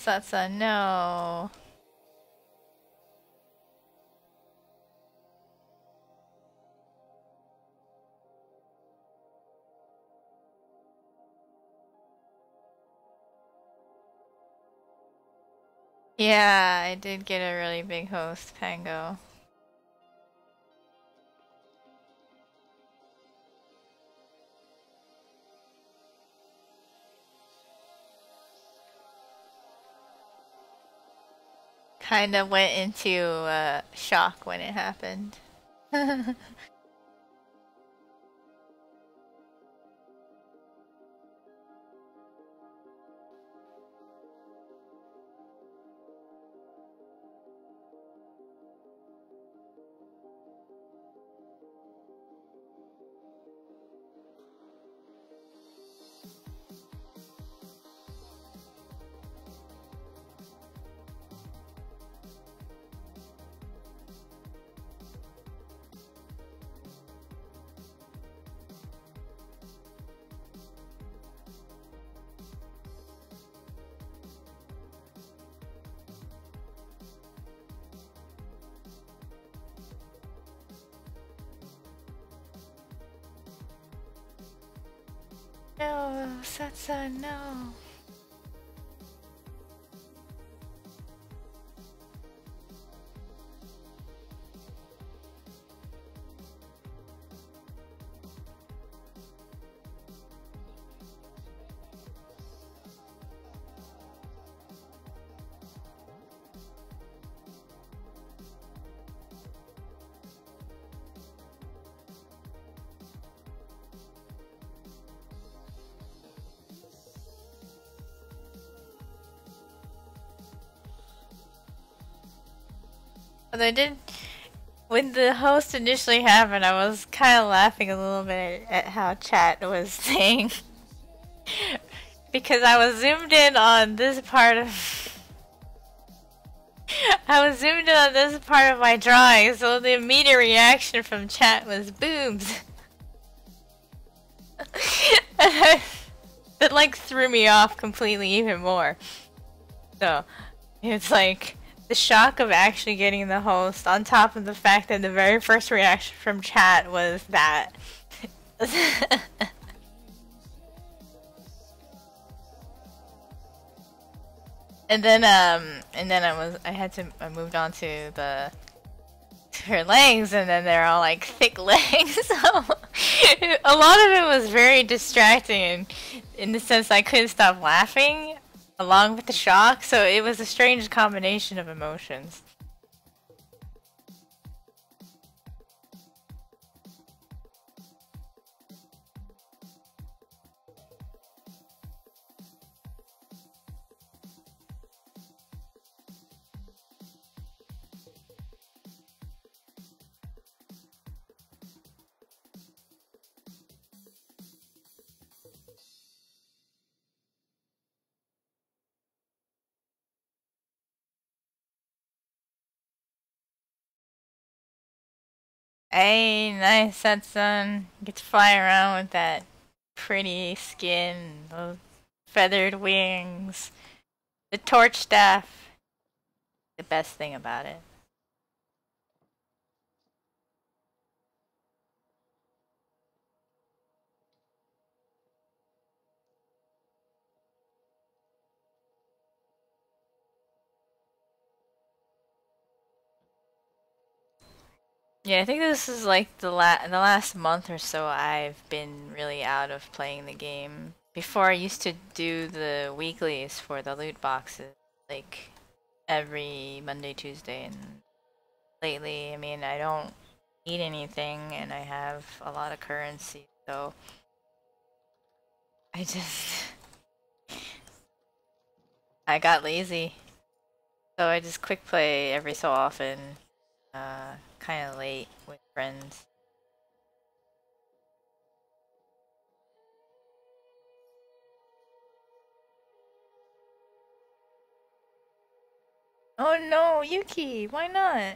Satsa, no. Yeah, I did get a really big host, Pango. Kind of went into shock when it happened. No, Satsa, no. But I did, when the host initially happened, I was kind of laughing a little bit at how chat was saying. Because I was zoomed in on this part of... I was zoomed in on this part of my drawing, so the immediate reaction from chat was boobs. that like threw me off completely even more. So it's like the shock of actually getting the host on top of the fact that the very first reaction from chat was that. and then I moved on to her legs, and then they're all like thick legs. So a lot of it was very distracting in the sense I couldn't stop laughing along with the shock, so it was a strange combination of emotions. Hey, nice, Setsun. Get to fly around with that pretty skin, those feathered wings, the torch staff. The best thing about it. Yeah, I think this is like the last month or so I've been really out of playing the game. Before I used to do the weeklies for the loot boxes, like every Monday, Tuesday, and lately, I mean, I don't need anything and I have a lot of currency, so I just I got lazy. So I just quick play every so often, kind of late with friends. Oh no, Yuki, why not?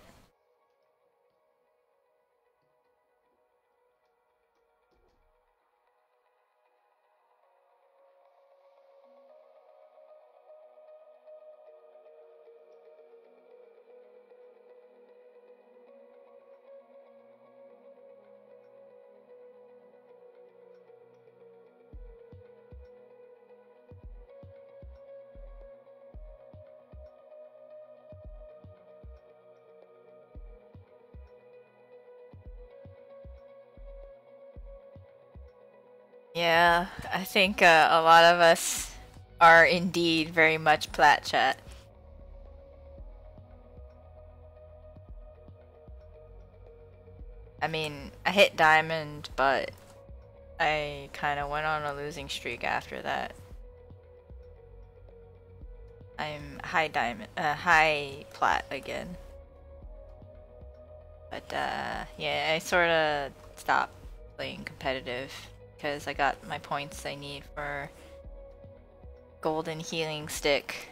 Yeah, I think a lot of us are indeed very much plat chat. I mean, I hit diamond, but I kind of went on a losing streak after that. I'm high diamond, high plat again. But yeah, I sort of stopped playing competitive because I got my points I need for golden healing stick.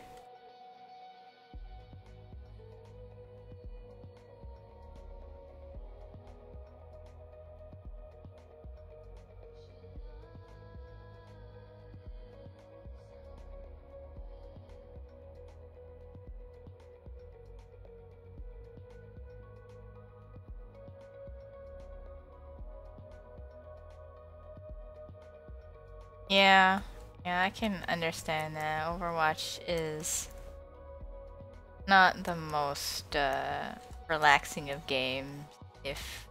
Yeah, yeah, I can understand that. Overwatch is not the most relaxing of games if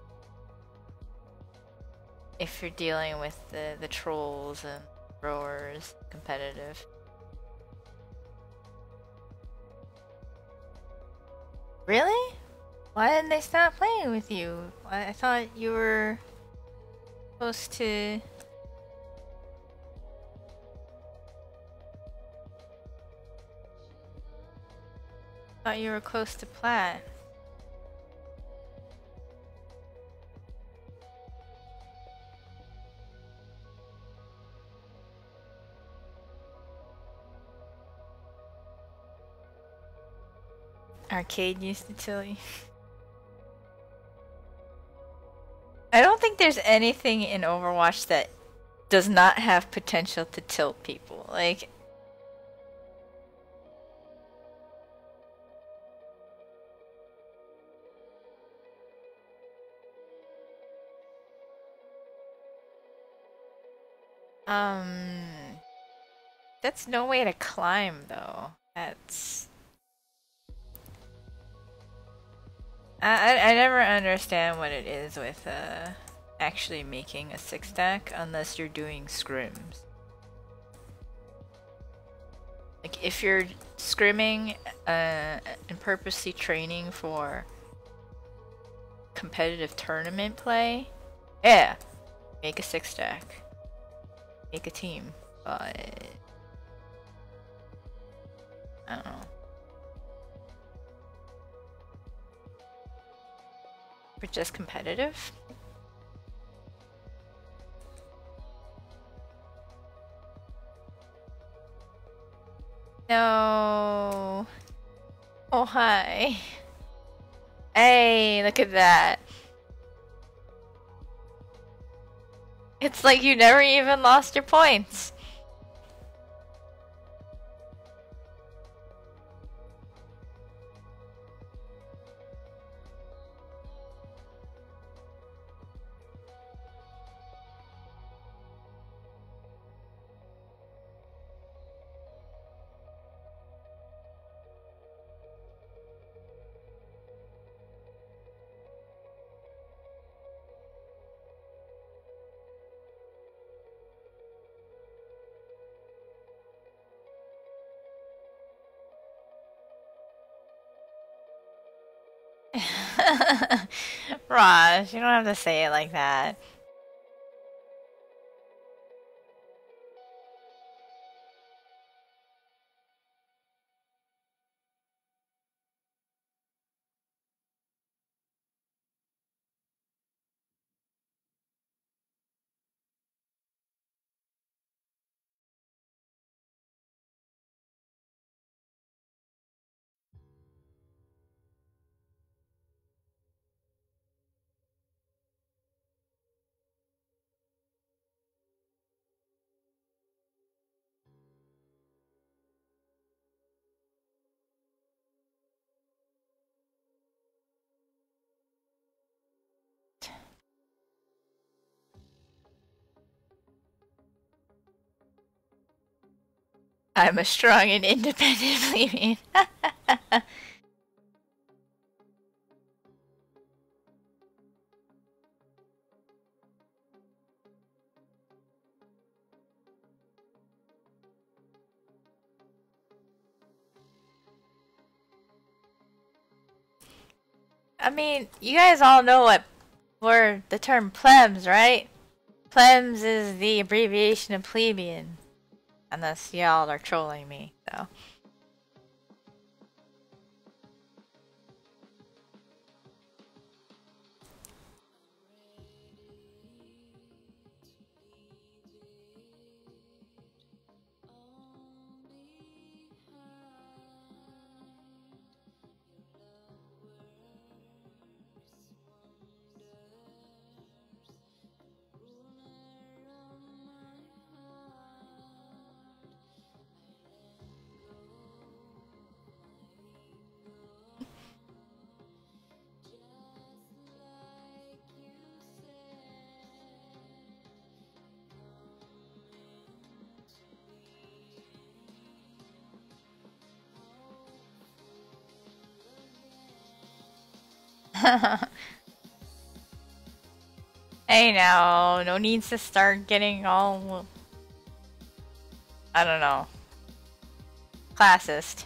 you're dealing with the trolls and throwers competitive. Really? Why didn't they stop playing with you? I thought you were supposed to. Thought you were close to plat. Arcade utility. I don't think there's anything in Overwatch that does not have potential to tilt people. Like, that's no way to climb though. That's I never understand what it is with actually making a six stack unless you're doing scrims. Like if you're scrimming and purposely training for competitive tournament play, yeah, make a six stack, make a team. But I don't know. For just competitive? No. Oh, hi. Hey, look at that. It's like you never even lost your points. Raj, you don't have to say it like that. I'm a strong and independent plebeian. I mean, you guys all know what word the term plebs, right? Plebs is the abbreviation of plebeian. Unless y'all are trolling me, so. Hey now, no needs to start getting all, I don't know, classist.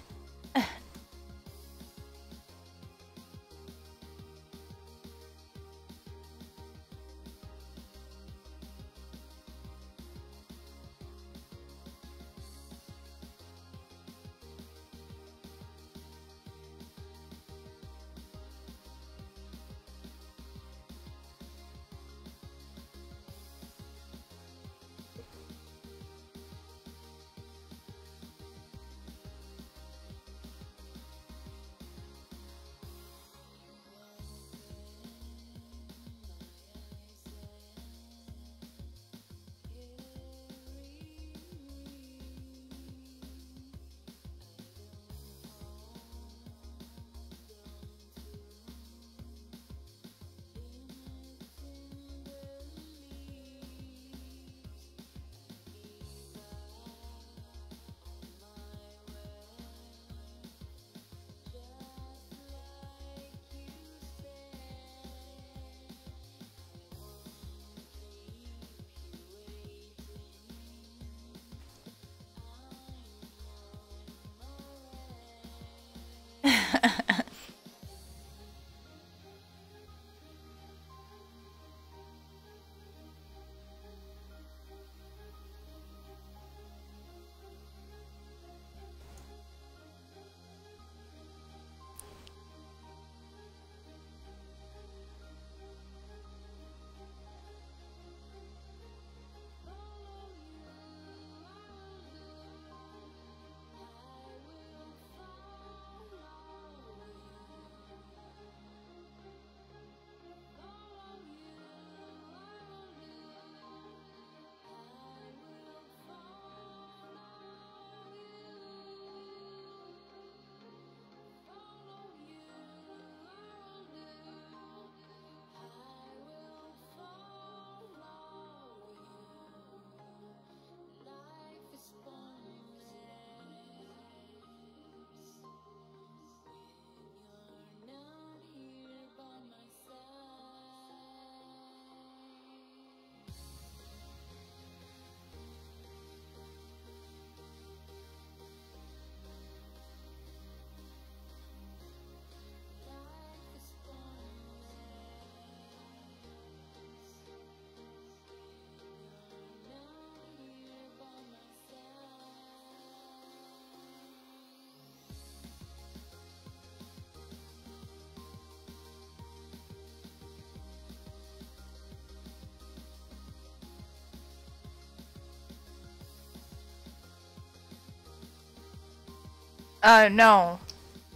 No.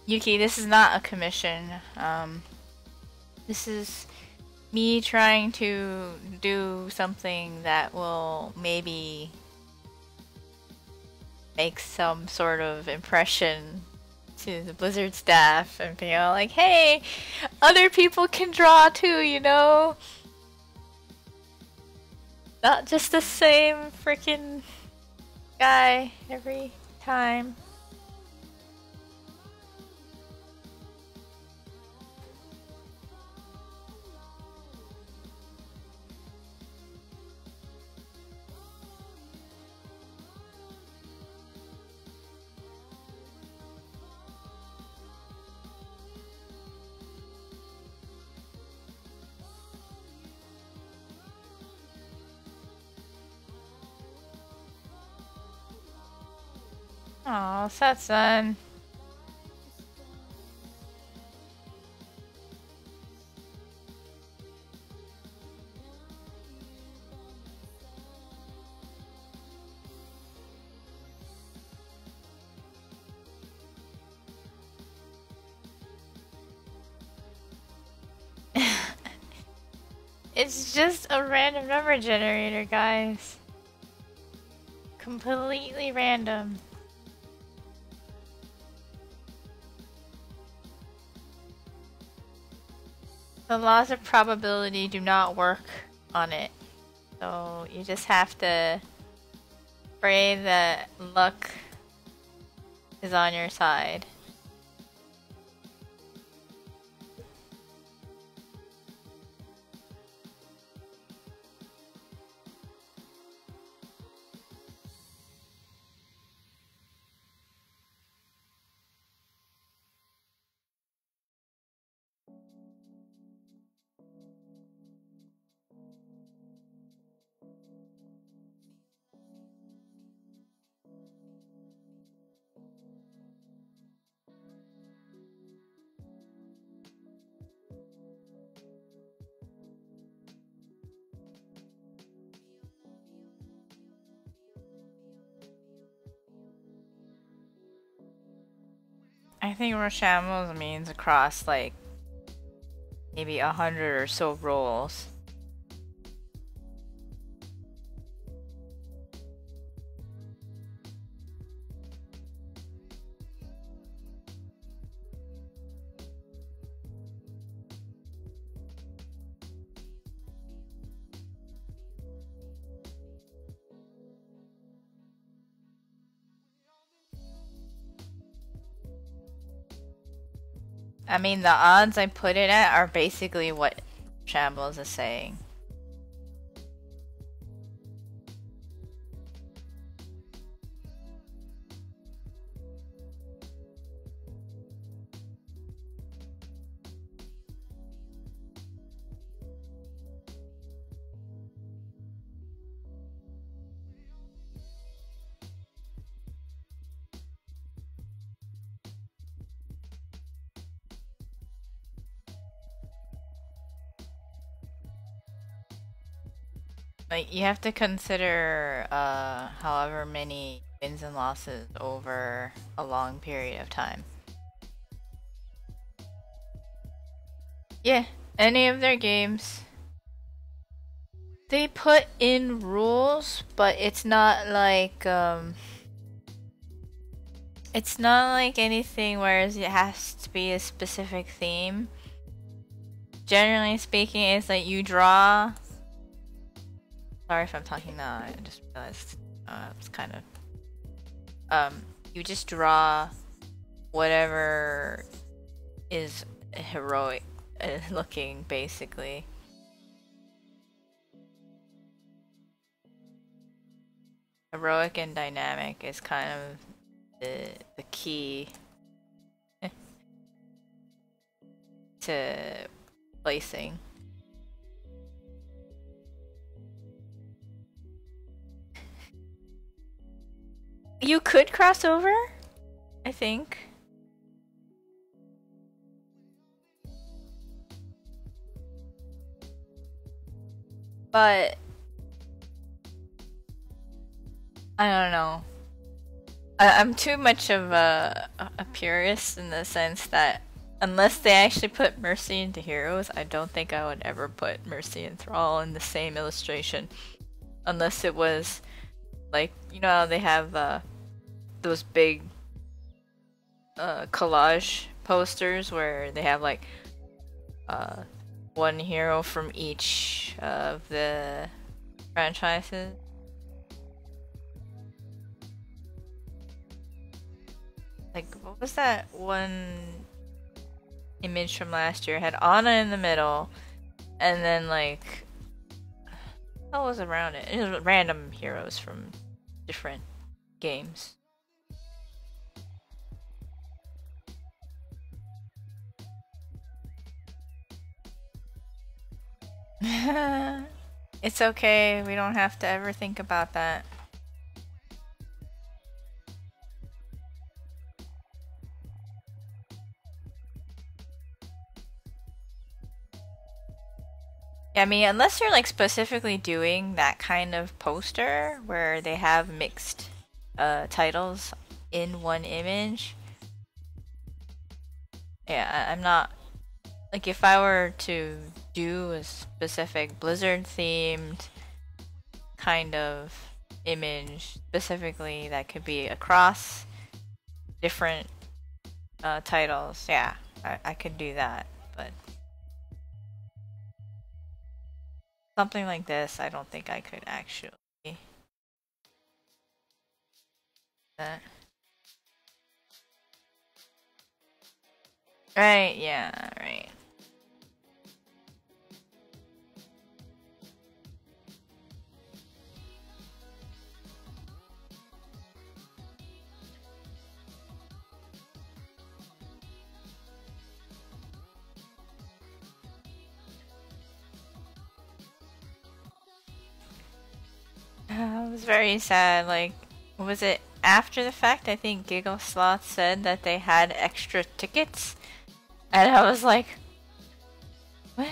Yuki, this is not a commission. This is me trying to do something that will maybe make some sort of impression to the Blizzard staff and be all like, hey, other people can draw too, you know? Not just the same freaking guy every time. Aw, Satsun. It's just a random number generator, guys. Completely random. The laws of probability do not work on it. So you just have to pray that luck is on your side. I think Roshambles means across like maybe 100 or so rolls. I mean, the odds I put it at are basically what Shambles is saying. Like, you have to consider however many wins and losses over a long period of time. Yeah, any of their games. They put in rules, but it's not like it's not like anything where it has to be a specific theme. Generally speaking, it's like you draw. Sorry if I'm talking now, I just realized it's kind of you just draw whatever is heroic looking, basically. Heroic and dynamic is kind of the key to placing. You could cross over, I think. But I don't know. I'm too much of a purist in the sense that unless they actually put Mercy into Heroes, I don't think I would ever put Mercy and Thrall in the same illustration. Unless it was like, you know how they have those big collage posters where they have like one hero from each of the franchises. Like, what was that one image from last year? It had Ana in the middle, and then like, what was around it? It was random heroes from different games. It's okay, we don't have to ever think about that. Yeah, I mean, unless you're like specifically doing that kind of poster where they have mixed titles in one image. Yeah, I'm not like if I were to do a specific Blizzard themed kind of image specifically that could be across different titles, yeah, I could do that, but something like this, I don't think I could actually. That. Right, yeah, right. It was very sad. Like, was it after the fact? I think Giggle Sloth said that they had extra tickets, and I was like, "What?"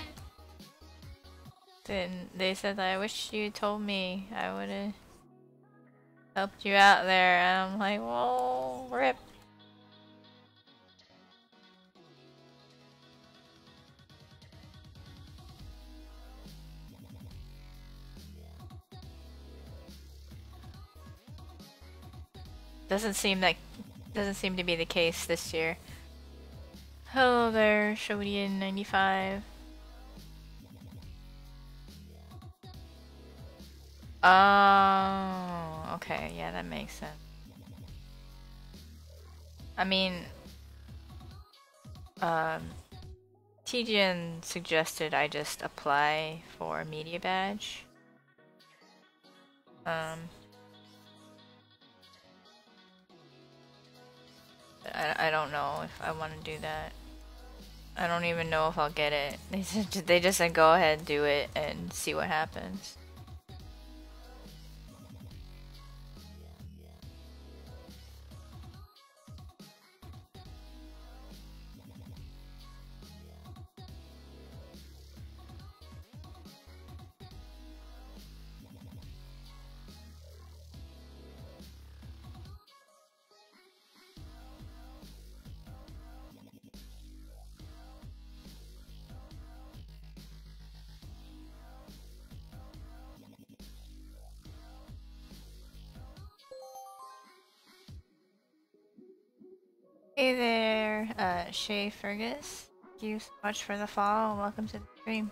Then they said, "I wish you told me. I would have helped you out there." And I'm like, "Whoa, rip." Doesn't seem to be the case this year. Hello there, Shodian95. Oh, okay, yeah, that makes sense. I mean, TGN suggested I just apply for a media badge. I don't know if I want to do that. I don't even know if I'll get it. They just said go ahead and do it and see what happens. Hey there, Shay Fergus. Thank you so much for the follow. Welcome to the stream.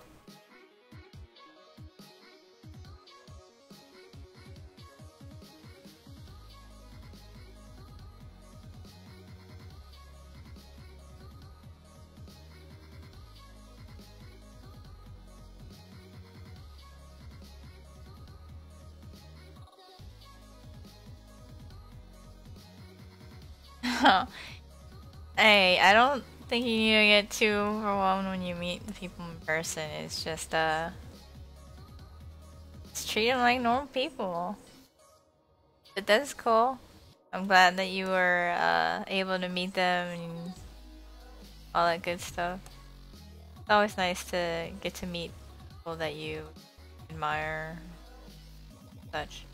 Hey, I don't think you need to get too overwhelmed when you meet the people in person. It's just, just treat them like normal people. But that's cool. I'm glad that you were, able to meet them and all that good stuff. It's always nice to get to meet people that you admire, such.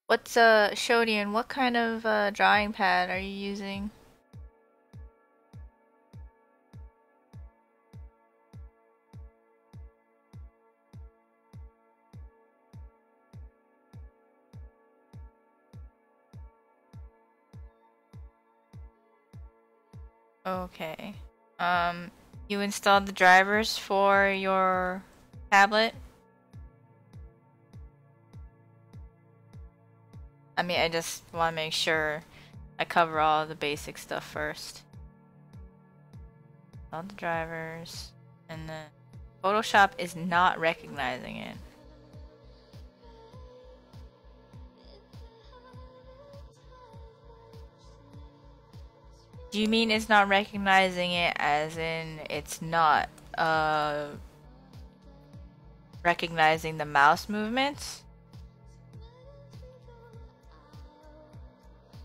What's Shodian, what kind of drawing pad are you using? Okay. Um, you installed the drivers for your tablet? I mean, I just want to make sure I cover all the basic stuff first. All the drivers, and then Photoshop is not recognizing it. Do you mean it's not recognizing it as in it's not recognizing the mouse movements?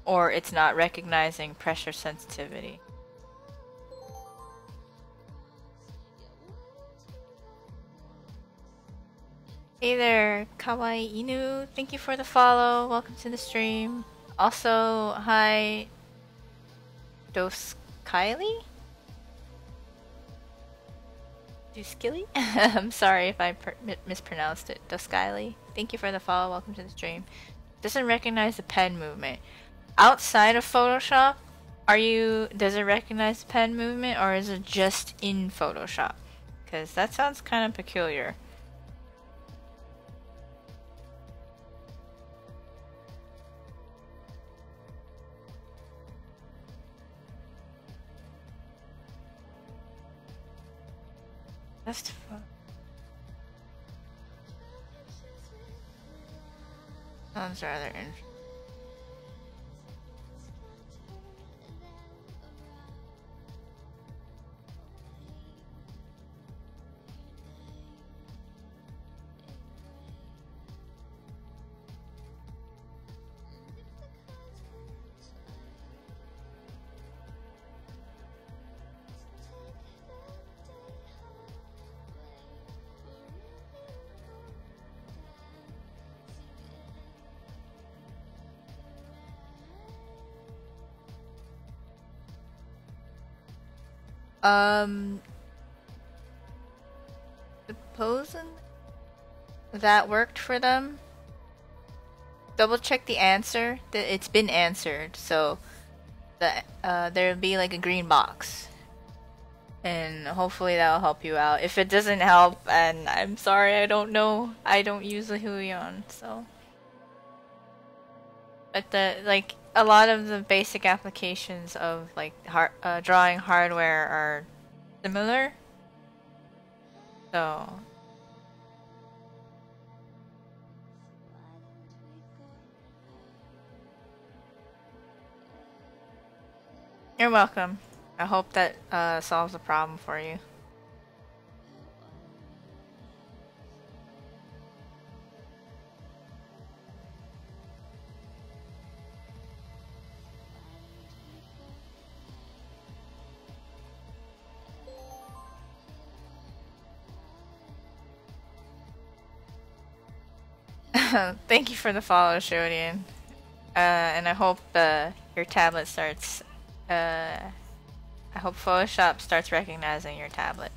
Or it's not recognizing pressure sensitivity? Hey there, Kawaii Inu. Thank you for the follow. Welcome to the stream. Also, hi, Doskily? Doskily? I'm sorry if I mispronounced it. Doskily. Thank you for the follow. Welcome to the stream. Doesn't recognize the pen movement. Outside of Photoshop, does it recognize the pen movement, or is it just in Photoshop? Because that sounds kind of peculiar. That's fun. Sounds rather interesting. Supposing that worked for them. Double check the answer. That it's been answered, so there'll be like a green box, and hopefully that'll help you out. If it doesn't help, and I'm sorry, I don't know. I don't use the Huion, so. But a lot of the basic applications of like drawing hardware are similar. So you're welcome. I hope that solves the problem for you. Thank you for the follow, Shodian. And I hope your tablet starts. I hope Photoshop starts recognizing your tablet.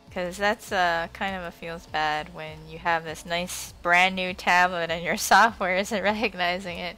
Because that's kind of feels bad when you have this nice brand new tablet and your software isn't recognizing it.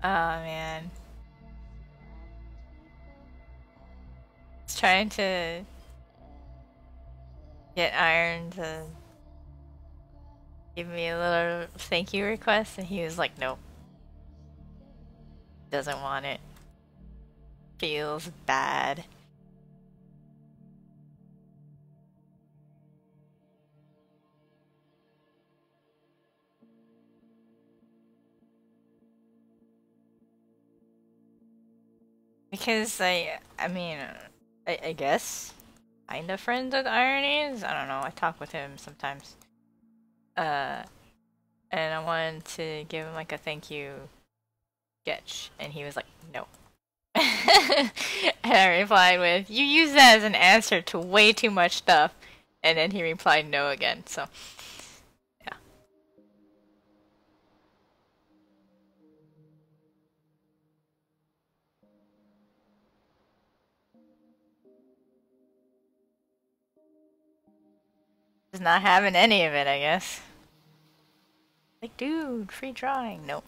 Oh man. It's trying to get Iron to give me a little thank you request, and he was like, nope. Doesn't want it. Feels bad. Because I mean, I guess kinda friends with ironies. I don't know. I talk with him sometimes. Uh, and I wanted to give him like a thank you sketch, and he was like, no. And I replied with, you use that as an answer to way too much stuff. And then he replied no again, so yeah. Just not having any of it, I guess. Like, dude, free drawing. Nope.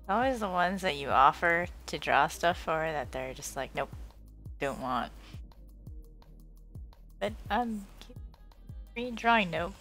Always the ones that you offer to draw stuff for that they're just like, nope, don't want. But free drawing, nope.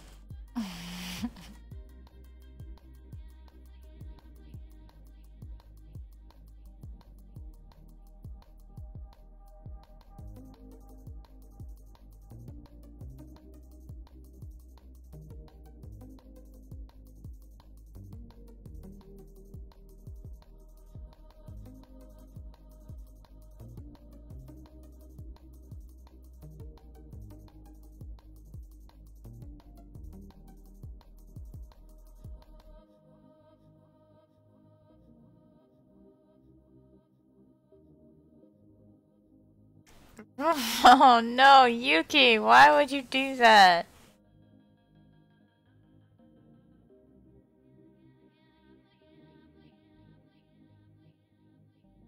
Oh no, Yuki, why would you do that?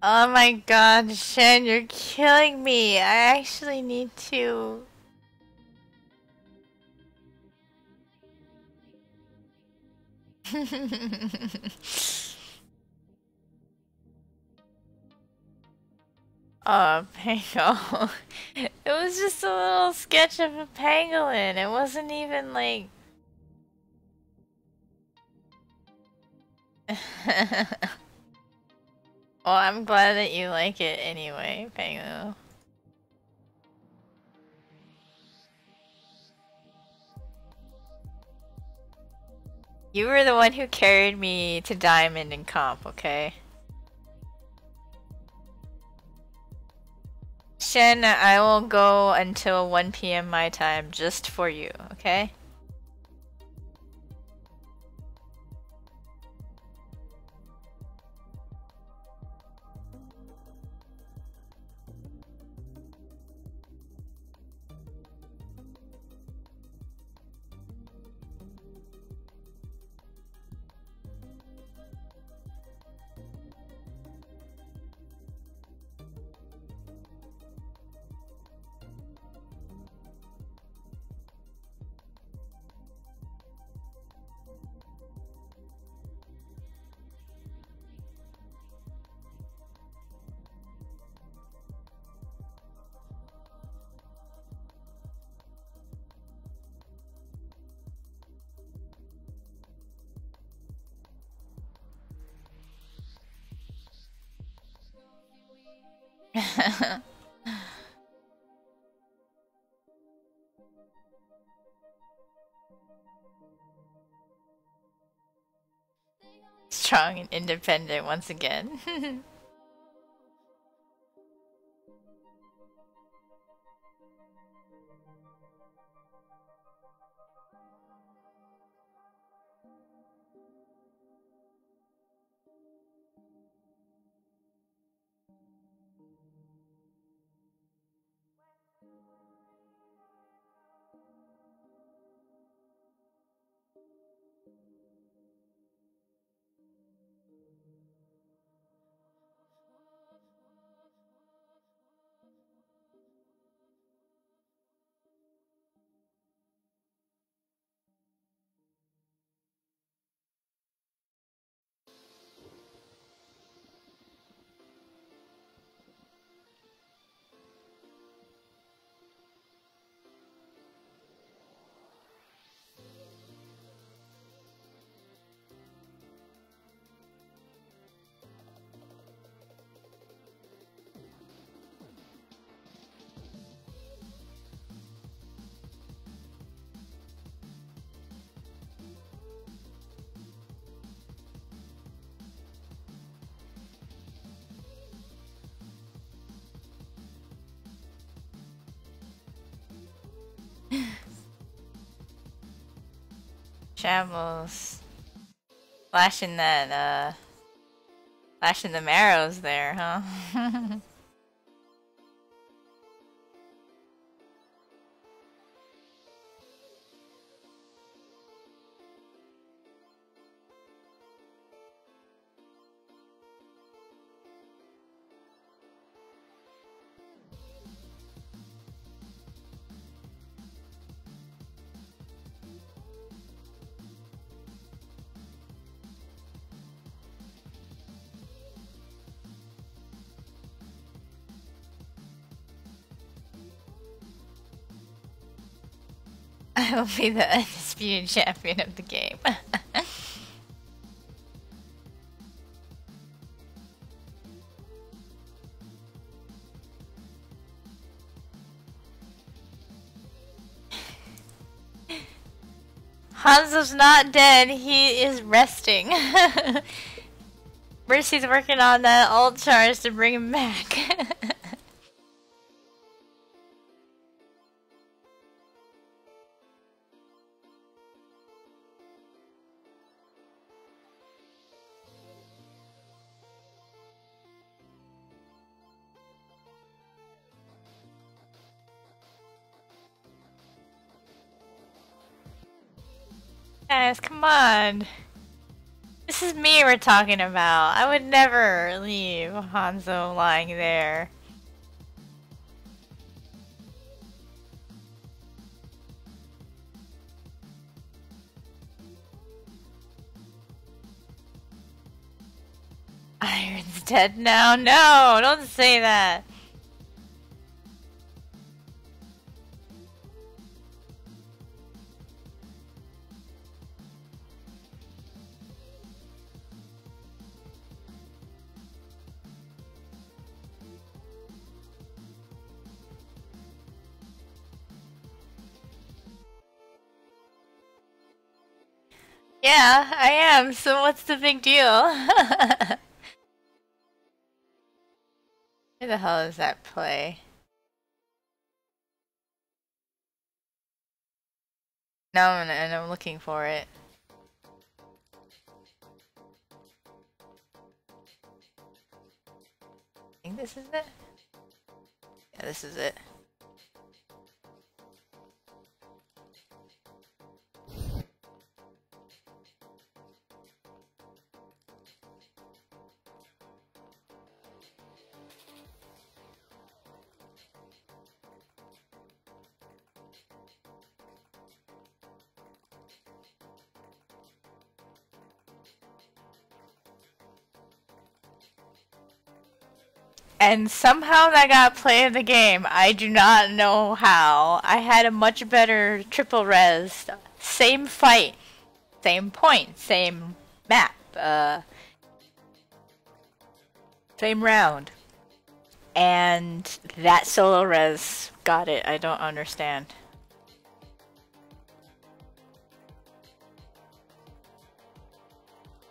Oh my god, Shen, you're killing me. I actually need to... Oh, Pango. It was just a little sketch of a pangolin. It wasn't even like... Well, I'm glad that you like it anyway, Pango. You were the one who carried me to Diamond in comp, okay? Shen, I will go until 1 PM my time just for you, okay? Strong and independent once again. Shambles. Flashing that, flashing the marrows there, huh? I will be the undisputed champion of the game. Hanzo's not dead, he is resting. Mercy's working on that ult charge to bring him back. Guys, come on. This is me we're talking about. I would never leave Hanzo lying there. Iron's dead now? No, don't say that. Yeah, I am, so what's the big deal? Where the hell is that play? No, and I'm looking for it. I think this is it? Yeah, this is it. And somehow that got play of the game. I do not know how. I had a much better triple res. Same fight. Same point. Same map. Same round. And that solo res got it. I don't understand.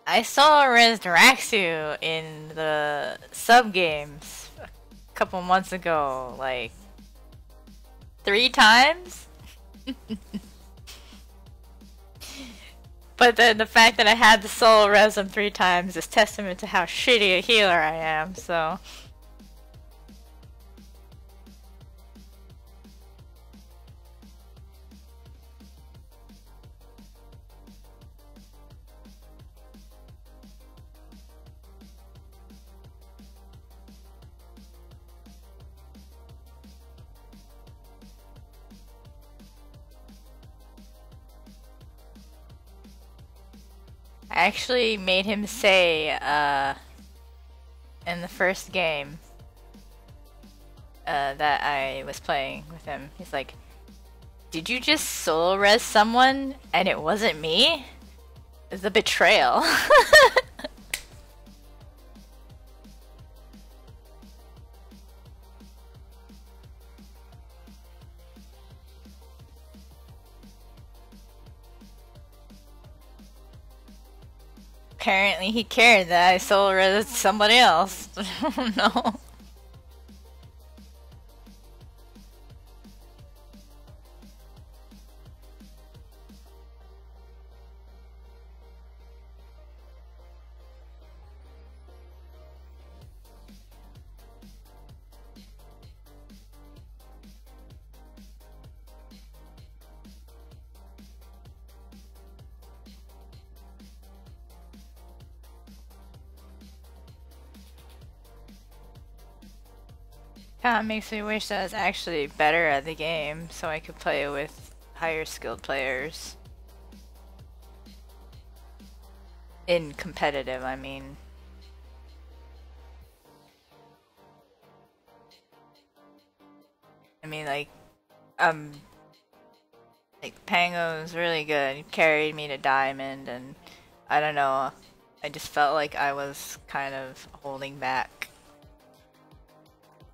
I solo resed Raxu in the sub games a couple months ago, like 3 times. But then the fact that I had the solo res him 3 times is testament to how shitty a healer I am, so. actually made him say, in the first game, that I was playing with him, he's like, "Did you just solo res someone and it wasn't me?" It's a betrayal. Apparently he cared that I solo res somebody else. No. Kinda makes me wish that I was actually better at the game so I could play with higher skilled players. In competitive, I mean. Like, Pango's really good. He carried me to Diamond, and I don't know, I just felt like I was kind of holding back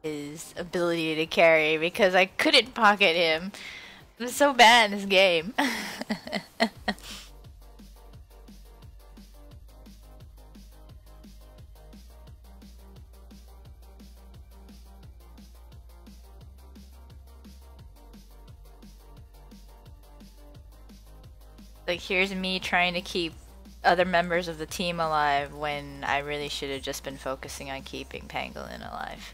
his ability to carry because I couldn't pocket him. I'm so bad in this game. Like, here's me trying to keep other members of the team alive when I really should have just been focusing on keeping Pangolin alive.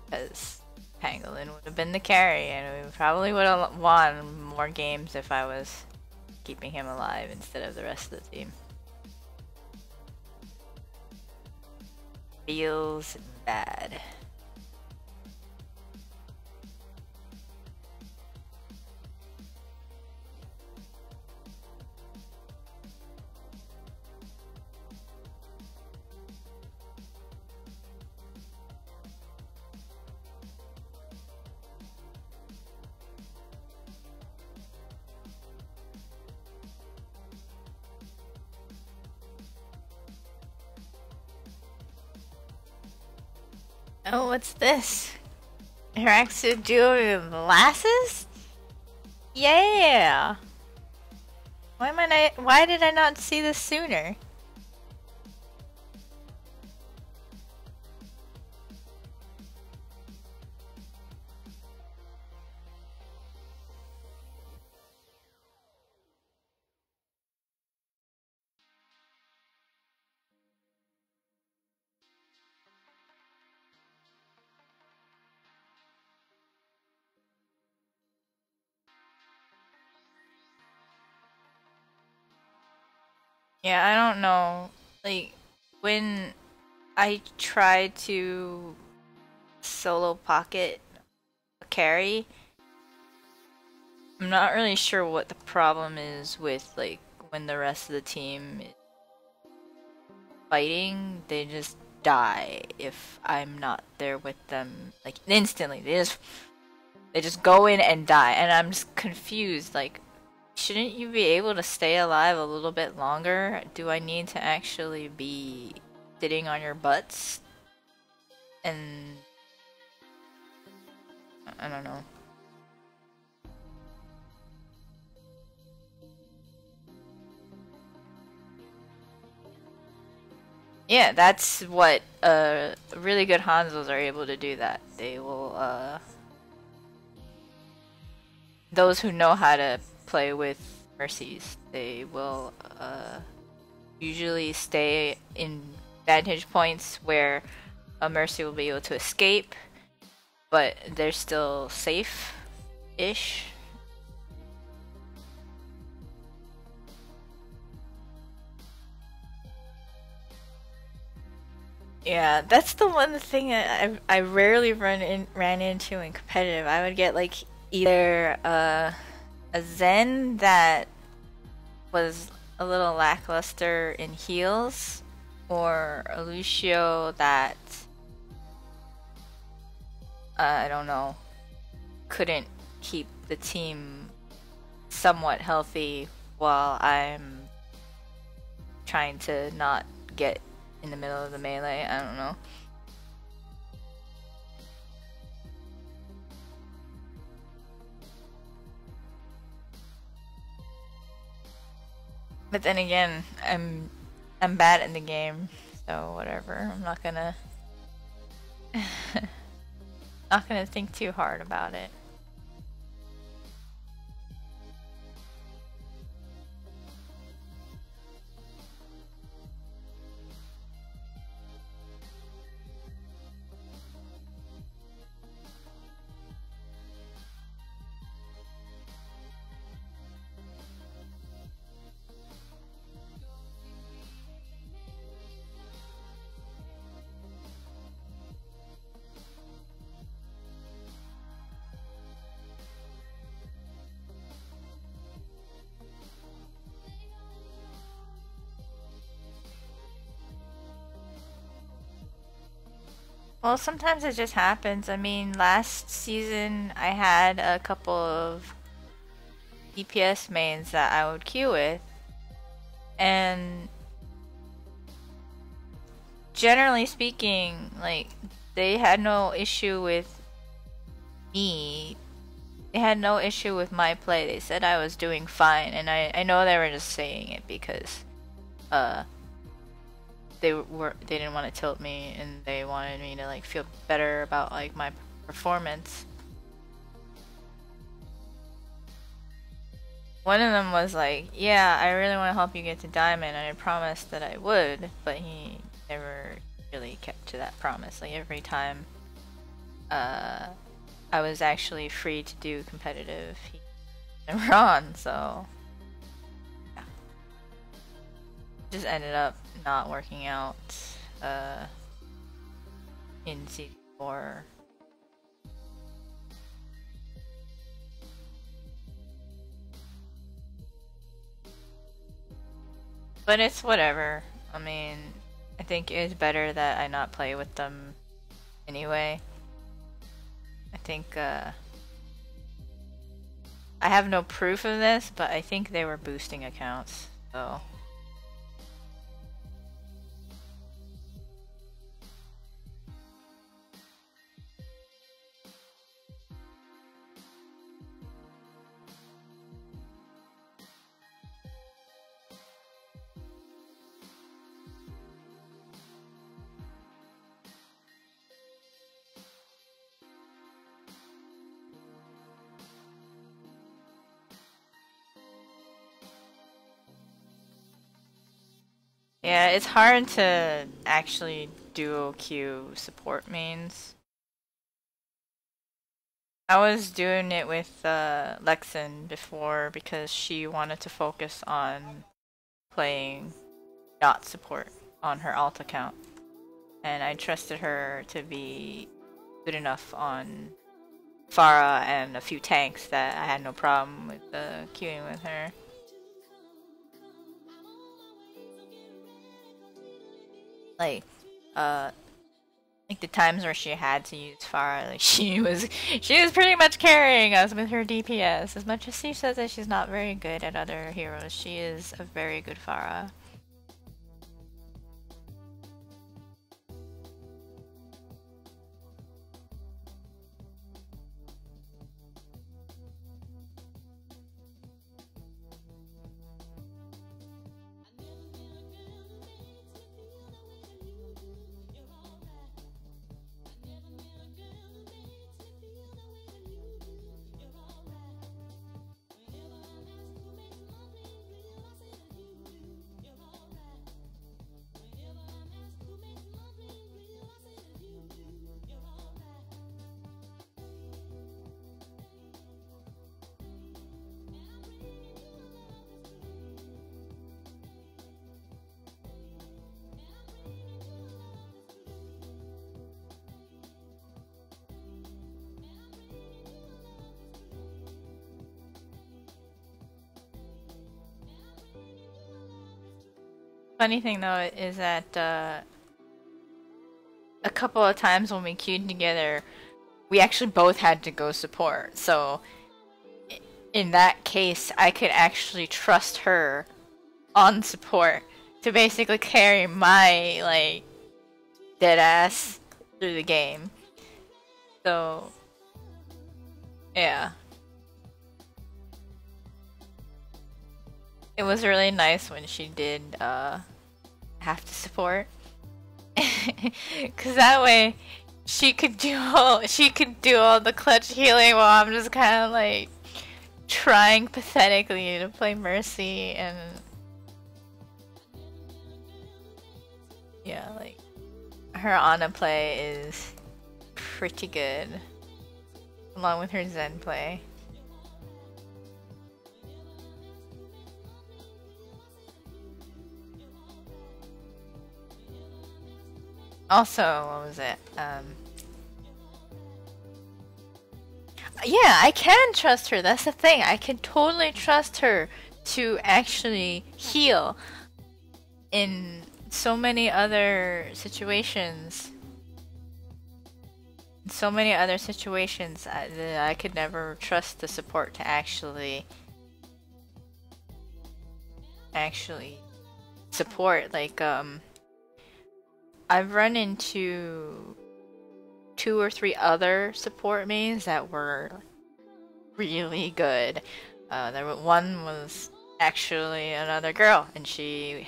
Because Pangolin would have been the carry, and we probably would have won more games if I was keeping him alive instead of the rest of the team. Feels bad. Oh, what's this? Haraxu Duo Molasses? Yeah! Why did I not see this sooner? Yeah, I don't know. Like, when I tried to solo pocket a carry, I'm not really sure what the problem is with, like, when the rest of the team is fighting, they just die if I'm not there with them, like, instantly. They just go in and die, and I'm just confused, like, shouldn't you be able to stay alive a little bit longer? Do I need to actually be sitting on your butts? And I don't know. Yeah, that's what really good Hanzos are able to do. That they will those who know how to play with Mercies, they will usually stay in vantage points where a Mercy will be able to escape, but they're still safe-ish. Yeah, that's the one thing I rarely ran into in competitive. I would get like either a Zen that was a little lackluster in heals, or a Lucio that I don't know, couldn't keep the team somewhat healthy while I'm trying to not get in the middle of the melee. I don't know. But then again, I'm bad in the game, so whatever. I'm not gonna not gonna think too hard about it. Well, sometimes it just happens. I mean, last season I had a couple of DPS mains that I would queue with, and generally speaking, like, they had no issue with me. They had no issue with my play. They said I was doing fine, and I know they were just saying it because they didn't want to tilt me, and they wanted me to like feel better about like my performance. One of them was like, yeah, I really want to help you get to diamond, and I promised that I would, but he never really kept to that promise. Like every time I was actually free to do competitive, he never on, so yeah. Just ended up not working out in season 4. But it's whatever. I mean, I think it's better that I not play with them anyway. I think I have no proof of this, but I think they were boosting accounts, so yeah, it's hard to actually duo queue support mains. I was doing it with Lexin before because she wanted to focus on playing not support on her alt account, and I trusted her to be good enough on Pharah and a few tanks that I had no problem with queuing with her. Like the times where she had to use Pharah, like she was pretty much carrying us with her DPS. As much as she says that she's not very good at other heroes, she is a very good Pharah. Funny thing though is that a couple of times when we queued together, we actually both had to go support. So in that case, I could actually trust her on support to basically carry my like dead ass through the game. So yeah. It was really nice when she did have to support. Cause that way she could do all the clutch healing while I'm just kinda like trying pathetically to play Mercy. And yeah, like her Ana play is pretty good along with her Zen play. Also, what was it? Yeah, I can trust her. That's the thing. I can totally trust her to actually heal in so many other situations. I could never trust the support to actually support. Like, I've run into 2 or 3 other support mains that were really good. One was actually another girl, and she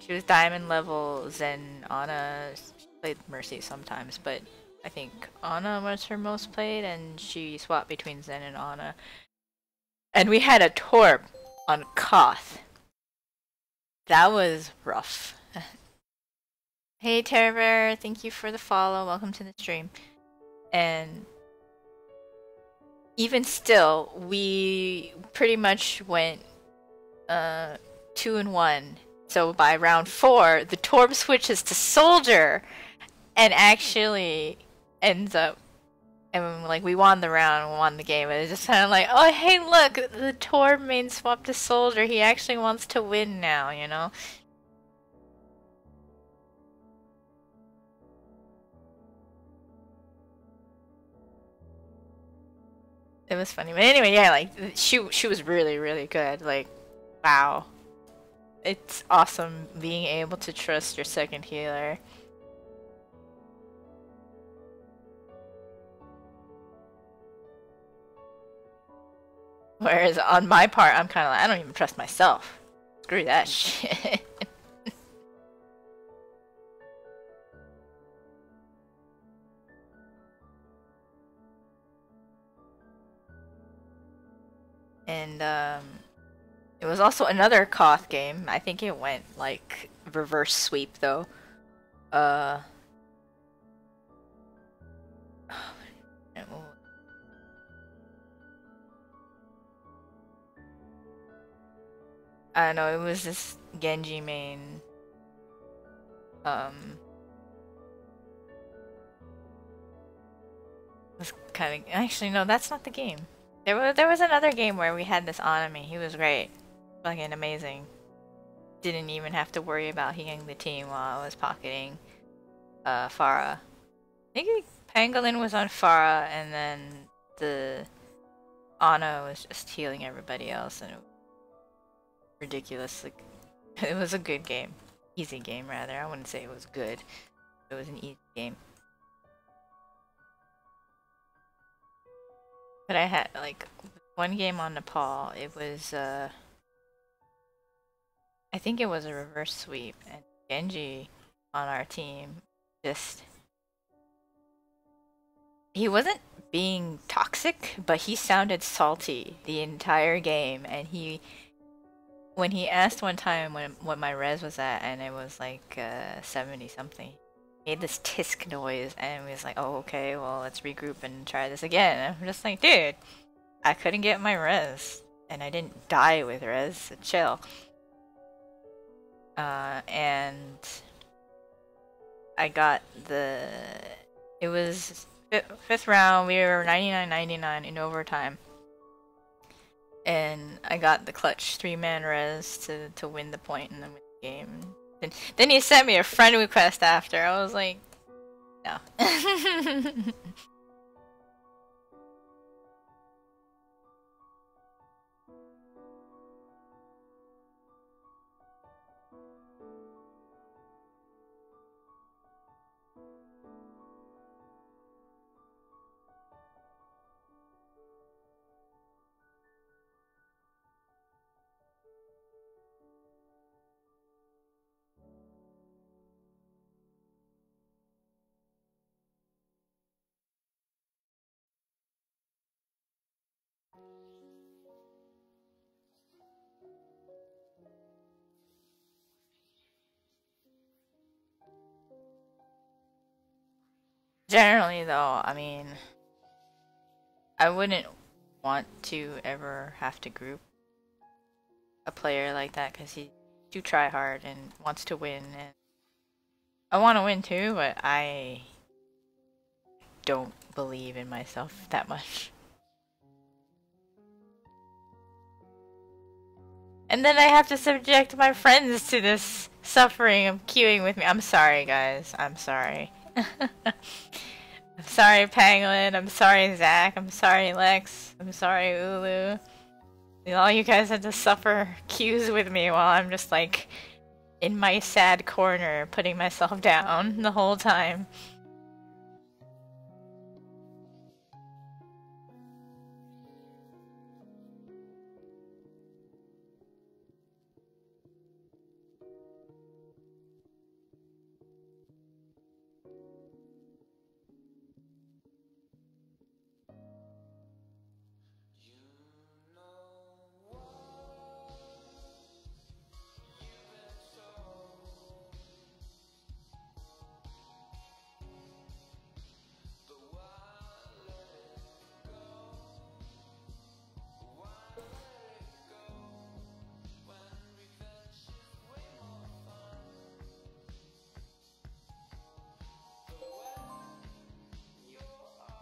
was diamond level Zen Ana. She played Mercy sometimes, but I think Ana was her most played, and she swapped between Zen and Ana. And we had a Torb on Koth. That was rough. Hey Terror, thank you for the follow. Welcome to the stream. And even still, we pretty much went 2-1. So by round 4, the Torb switches to Soldier and actually ends up, and like we won the round, we won the game. And it's just kind of like, oh hey look, the Torb main swapped to Soldier. He actually wants to win now, you know? It was funny, but anyway, yeah, like she was really, really good. Like, wow, it's awesome being able to trust your second healer. Whereas on my part, I'm kind of like, I don't even trust myself. Screw that shit. And it was also another Koth game. I think it went like reverse sweep though. I don't know, it was this Genji main. Was kind of actually no, that's not the game. There was another game where we had this Anami. He was great, fucking amazing. Didn't even have to worry about healing the team while I was pocketing Pharah. I think Pangolin was on Pharah, and then the Ana was just healing everybody else, and it was ridiculous. Like, it was a good game, easy game rather. I wouldn't say it was good. It was an easy game. But I had like one game on Nepal. It was I think it was a reverse sweep, and Genji on our team just, he wasn't being toxic, but he sounded salty the entire game. And when he asked one time what my res was at, and it was like 70 something, he made this tisk noise, and we was like, oh okay, well let's regroup and try this again. And I'm just like, dude, I couldn't get my res, and I didn't die with res, so chill. And I got it was 5th round, we were 99-99 in overtime. and I got the clutch 3-man res to win the point and then win the game. Then he sent me a friend request after. I was like, no. Generally, though, I mean, I wouldn't want to ever have to group a player like that because he do try hard and wants to win, and I want to win too, but I don't believe in myself that much. And then I have to subject my friends to this suffering of queuing with me. I'm sorry, guys. I'm sorry. I'm sorry, Pangolin. I'm sorry, Zach. I'm sorry, Lex. I'm sorry, Ulu. All you guys had to suffer queues with me while I'm just like in my sad corner putting myself down the whole time.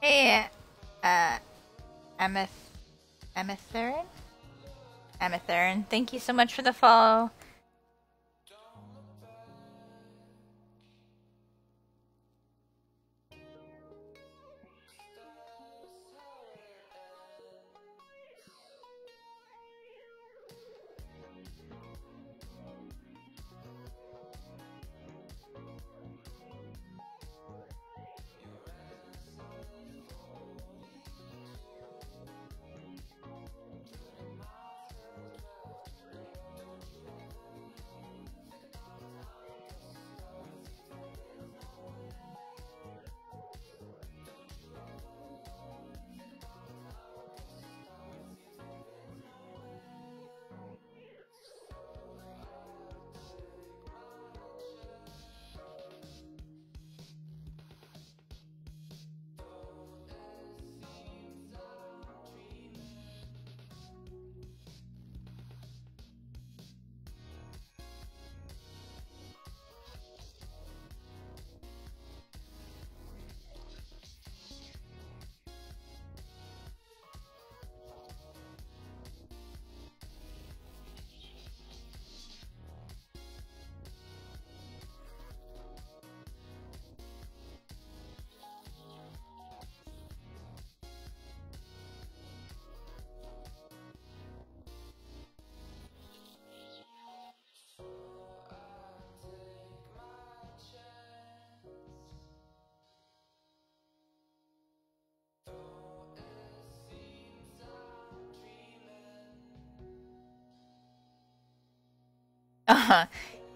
Hey, Amethyrin? Amethyrin, thank you so much for the follow.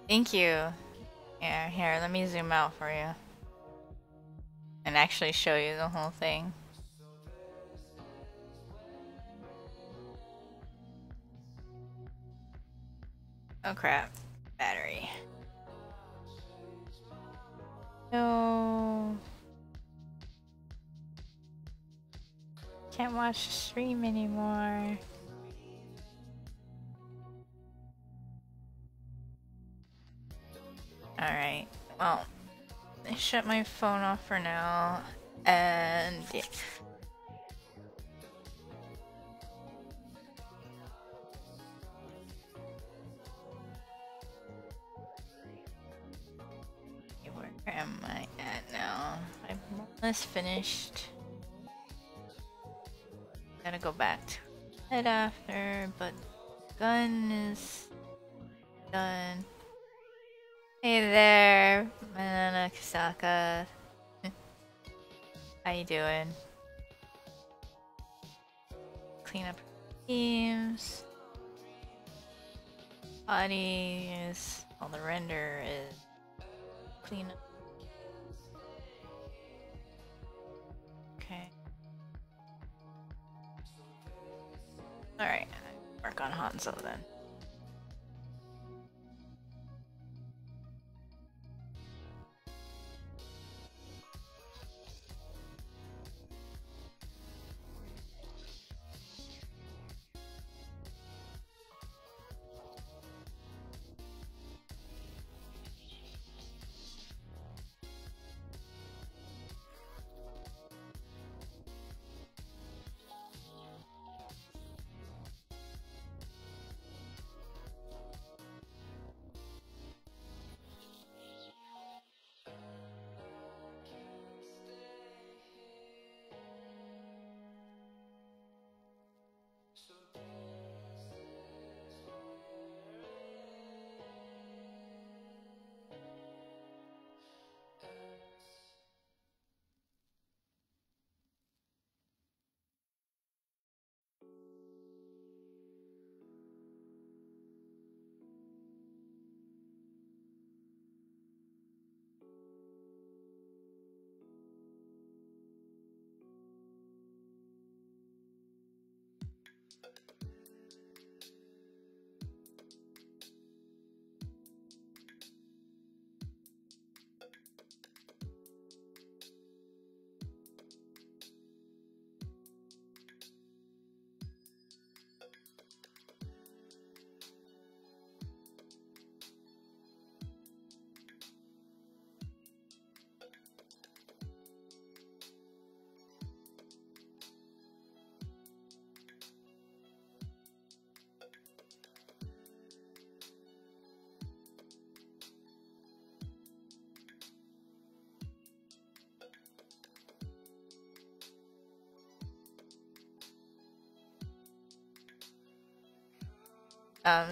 Thank you. Yeah, here, let me zoom out for you. And actually show you the whole thing. Oh crap. Battery. No. Can't watch the stream anymore. Alright, well, I shut my phone off for now, and yeah. Where am I at now? I'm almost finished. Gotta go back to it after, but gun is done. Hey there, Manana Kisaka. How you doing? Clean up teams. Body is all the render is clean up. Okay. Alright, work on Hanzo then.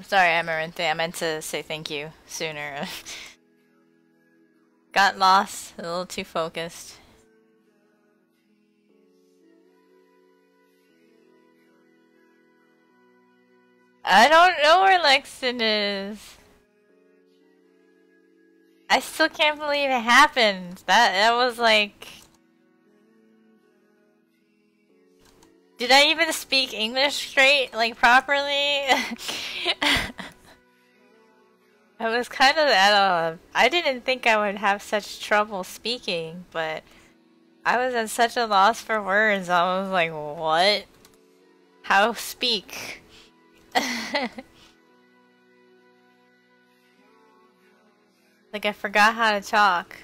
Sorry, Amaranthe. I meant to say thank you sooner. Got lost, a little too focused. I don't know where Lexington is. I still can't believe it happened. That was like... Did I even speak English straight, like properly? I was kind of at a... I didn't think I would have such trouble speaking, but I was at such a loss for words. I was like, what? How speak? Like I forgot how to talk.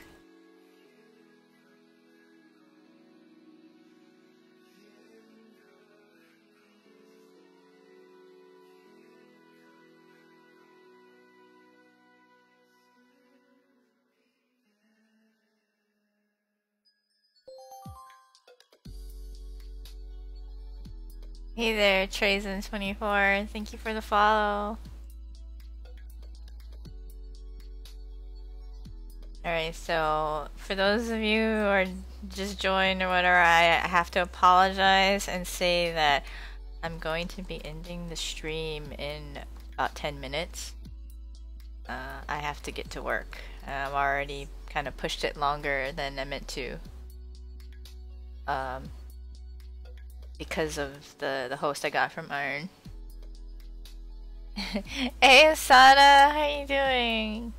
Hey there, Trazen24. Thank you for the follow. Alright, so for those of you who are just joined or whatever, I have to apologize and say that I'm going to be ending the stream in about 10 minutes. I have to get to work. I've already kind of pushed it longer than I meant to. Because of the host I got from Iron. Hey Asada, how you doing?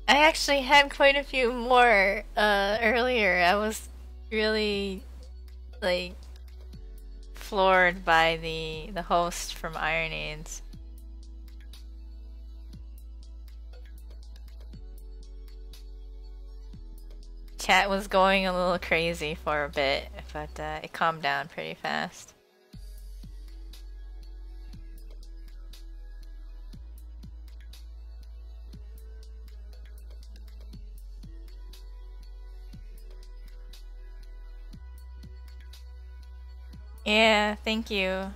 I actually had quite a few more earlier. I was really like floored by the host from Iron Aids. Chat was going a little crazy for a bit, but it calmed down pretty fast. Yeah, thank you.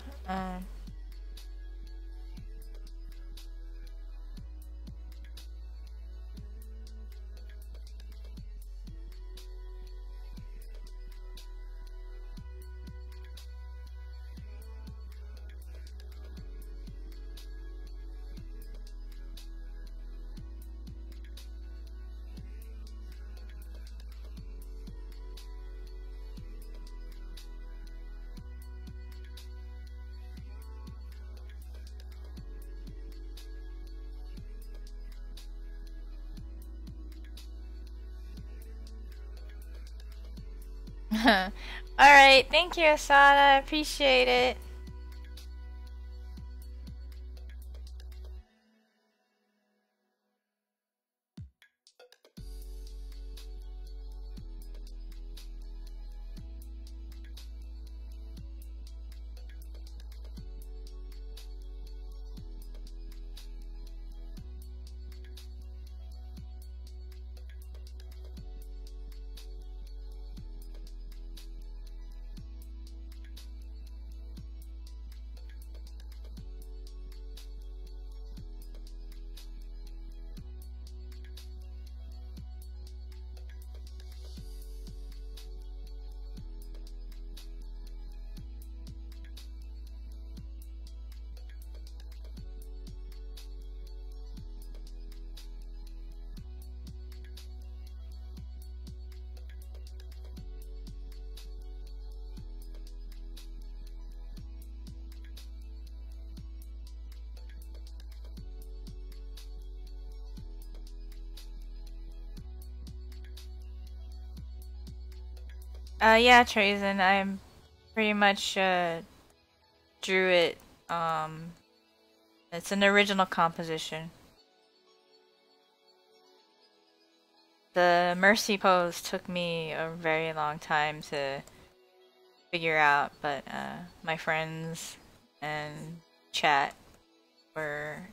Alright, thank you, Asada. I appreciate it. Yeah, Trazen, I'm pretty much, drew it, it's an original composition. The Mercy pose took me a very long time to figure out, but, my friends and chat were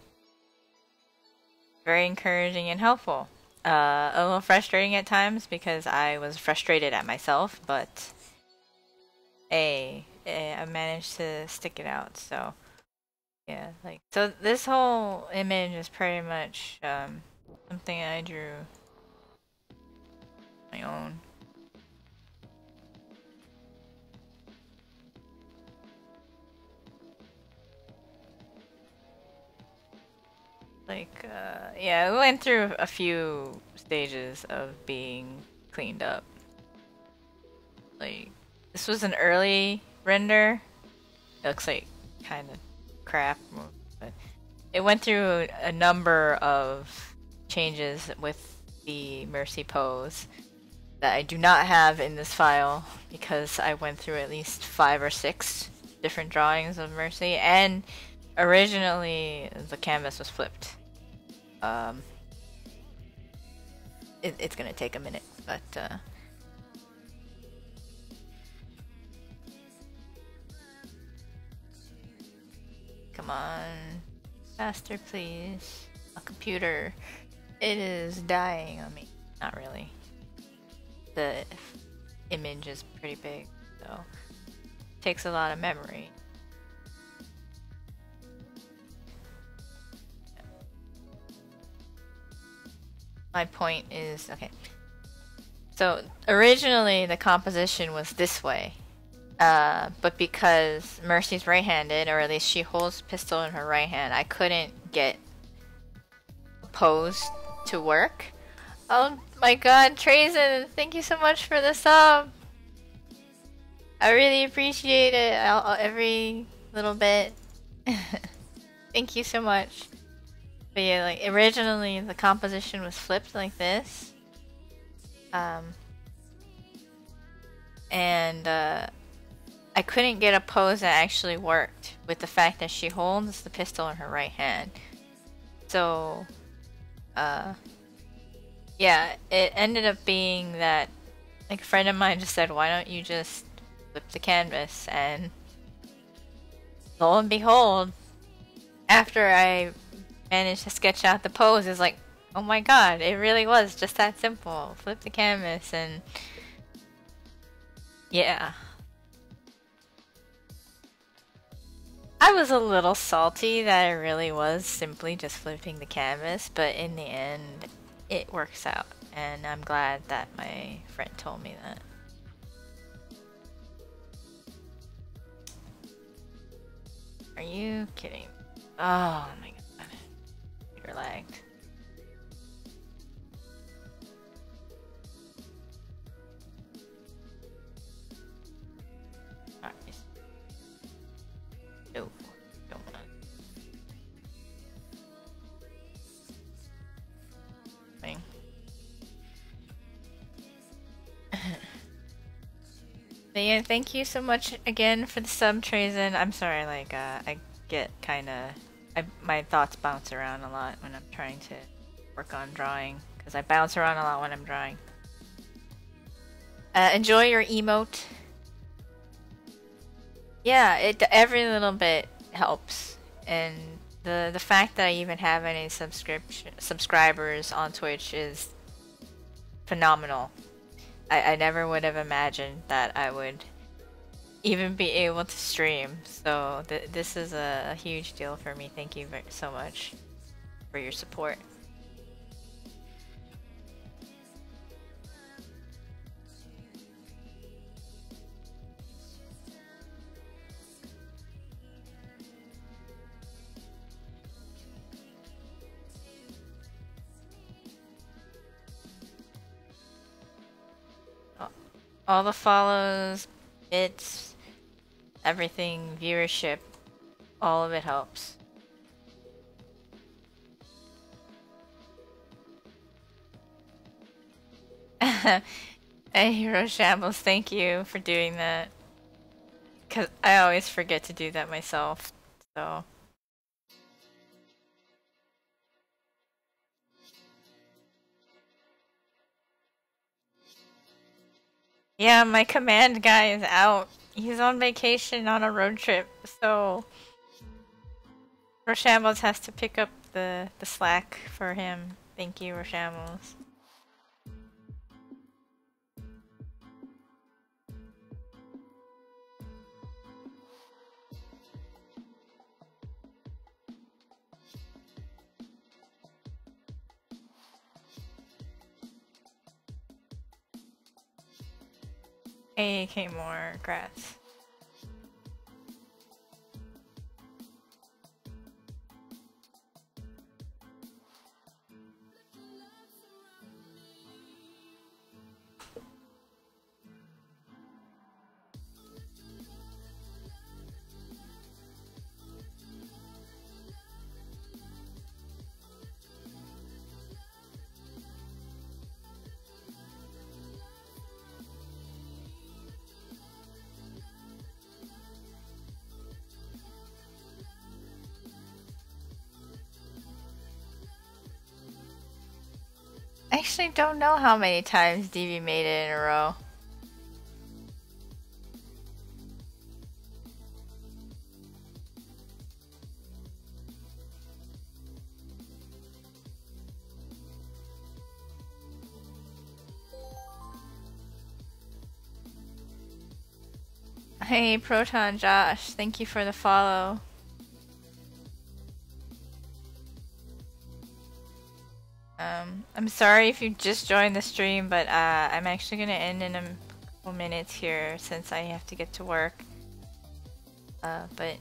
very encouraging and helpful. A little frustrating at times because I was frustrated at myself, but I managed to stick it out. So yeah, like so this whole image is pretty much something I drew my own. Like yeah, we went through a few stages of being cleaned up. Like this was an early render. It looks like kind of crap, but it went through a number of changes with the Mercy pose that I do not have in this file because I went through at least 5 or 6 different drawings of Mercy, and originally the canvas was flipped. It's gonna take a minute, but come on, faster please. A computer, it is dying on me. Not really. The image is pretty big, so it takes a lot of memory. My point is, okay. So originally the composition was this way. But because Mercy's right-handed, or at least she holds pistol in her right hand, I couldn't get a pose to work. Oh my god, Trazen, thank you so much for the sub! I really appreciate it, every little bit. Thank you so much. But yeah, like, originally the composition was flipped like this. And, I couldn't get a pose that actually worked with the fact that she holds the pistol in her right hand. So, yeah, it ended up being that, like, a friend of mine just said, why don't you just flip the canvas? And lo and behold, after I managed to sketch out the pose, it's like, oh my god, it really was just that simple. Flip the canvas and yeah. I was a little salty that it really was simply just flipping the canvas, but in the end, it works out, and I'm glad that my friend told me that. Are you kidding? Oh my god. You're lagged. Alright. No. Don't want. Thing. But yeah, thank you so much again for the sub, Trazen. I'm sorry, like, I get kinda... my thoughts bounce around a lot when I'm trying to work on drawing, because I bounce around a lot when I'm drawing. Enjoy your emote. Yeah, every little bit helps, and the fact that I even have any subscribers on Twitch is phenomenal. I never would have imagined that I would even be able to stream, so this is a huge deal for me. Thank you so much for your support. All the follows, bits, everything, viewership, all of it helps. Hey, Hero Shambles, thank you for doing that. Because I always forget to do that myself, so... Yeah, my command guy is out. He's on vacation on a road trip, so Roshambles has to pick up the slack for him. Thank you, Roshambles. AK more grass. I actually don't know how many times DV made it in a row. Hey, Proton Josh, thank you for the follow. I'm sorry if you just joined the stream, but I'm actually gonna end in a couple minutes here since I have to get to work. But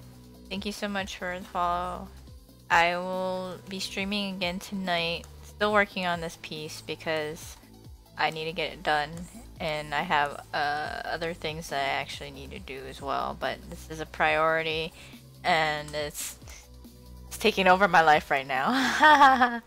thank you so much for the follow. I will be streaming again tonight. Still working on this piece because I need to get it done, and I have other things that I actually need to do as well. But this is a priority, and it's taking over my life right now.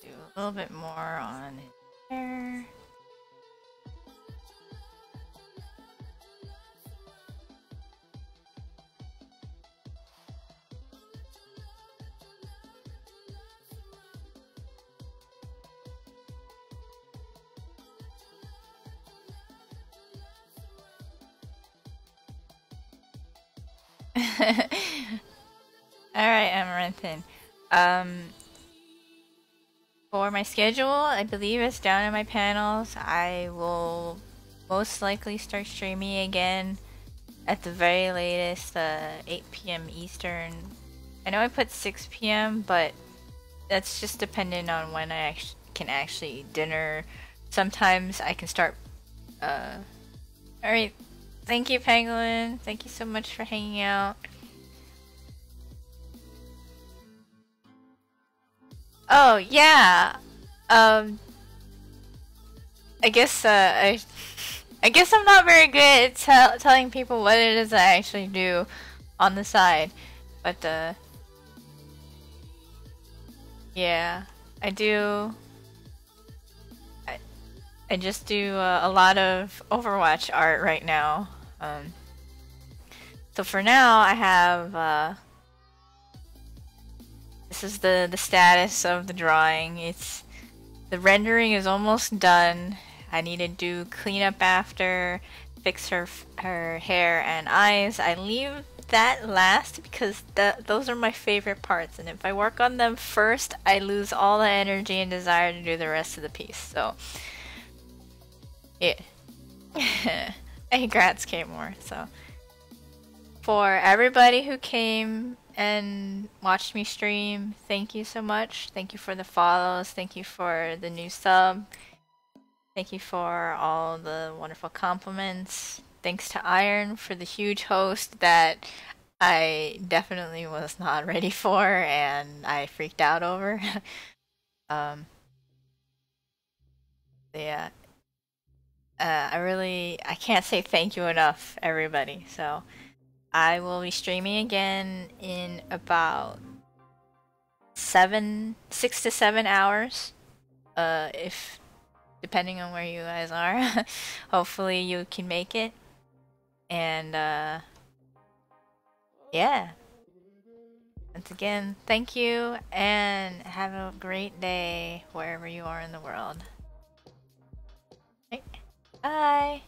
Do a little bit more on his hair. Alright, Amaranthin. For my schedule, I believe it's down in my panels. I will most likely start streaming again at the very latest, 8 p.m. Eastern. I know I put 6 p.m., but that's just dependent on when I can actually dinner. Sometimes I can start. Alright. Thank you, Penguin. Thank you so much for hanging out. Oh, yeah. I guess, I guess I'm not very good at telling people what it is I actually do on the side. But, yeah. I do... I just do a lot of Overwatch art right now. So for now, I have... this is the status of the drawing. The rendering is almost done. I need to do cleanup after, fix her hair and eyes. I leave that last because those are my favorite parts, and if I work on them first, I lose all the energy and desire to do the rest of the piece. So, yeah. Hey, Grats K-More. So, for everybody who came and watched me stream, thank you so much. Thank you for the follows. Thank you for the new sub. Thank you for all the wonderful compliments. Thanks to Iron for the huge host that I definitely was not ready for and I freaked out over. Yeah. I can't say thank you enough, everybody. So, I will be streaming again in about 6 to 7 hours. If depending on where you guys are. Hopefully you can make it. And yeah. Once again, thank you and have a great day wherever you are in the world. Bye.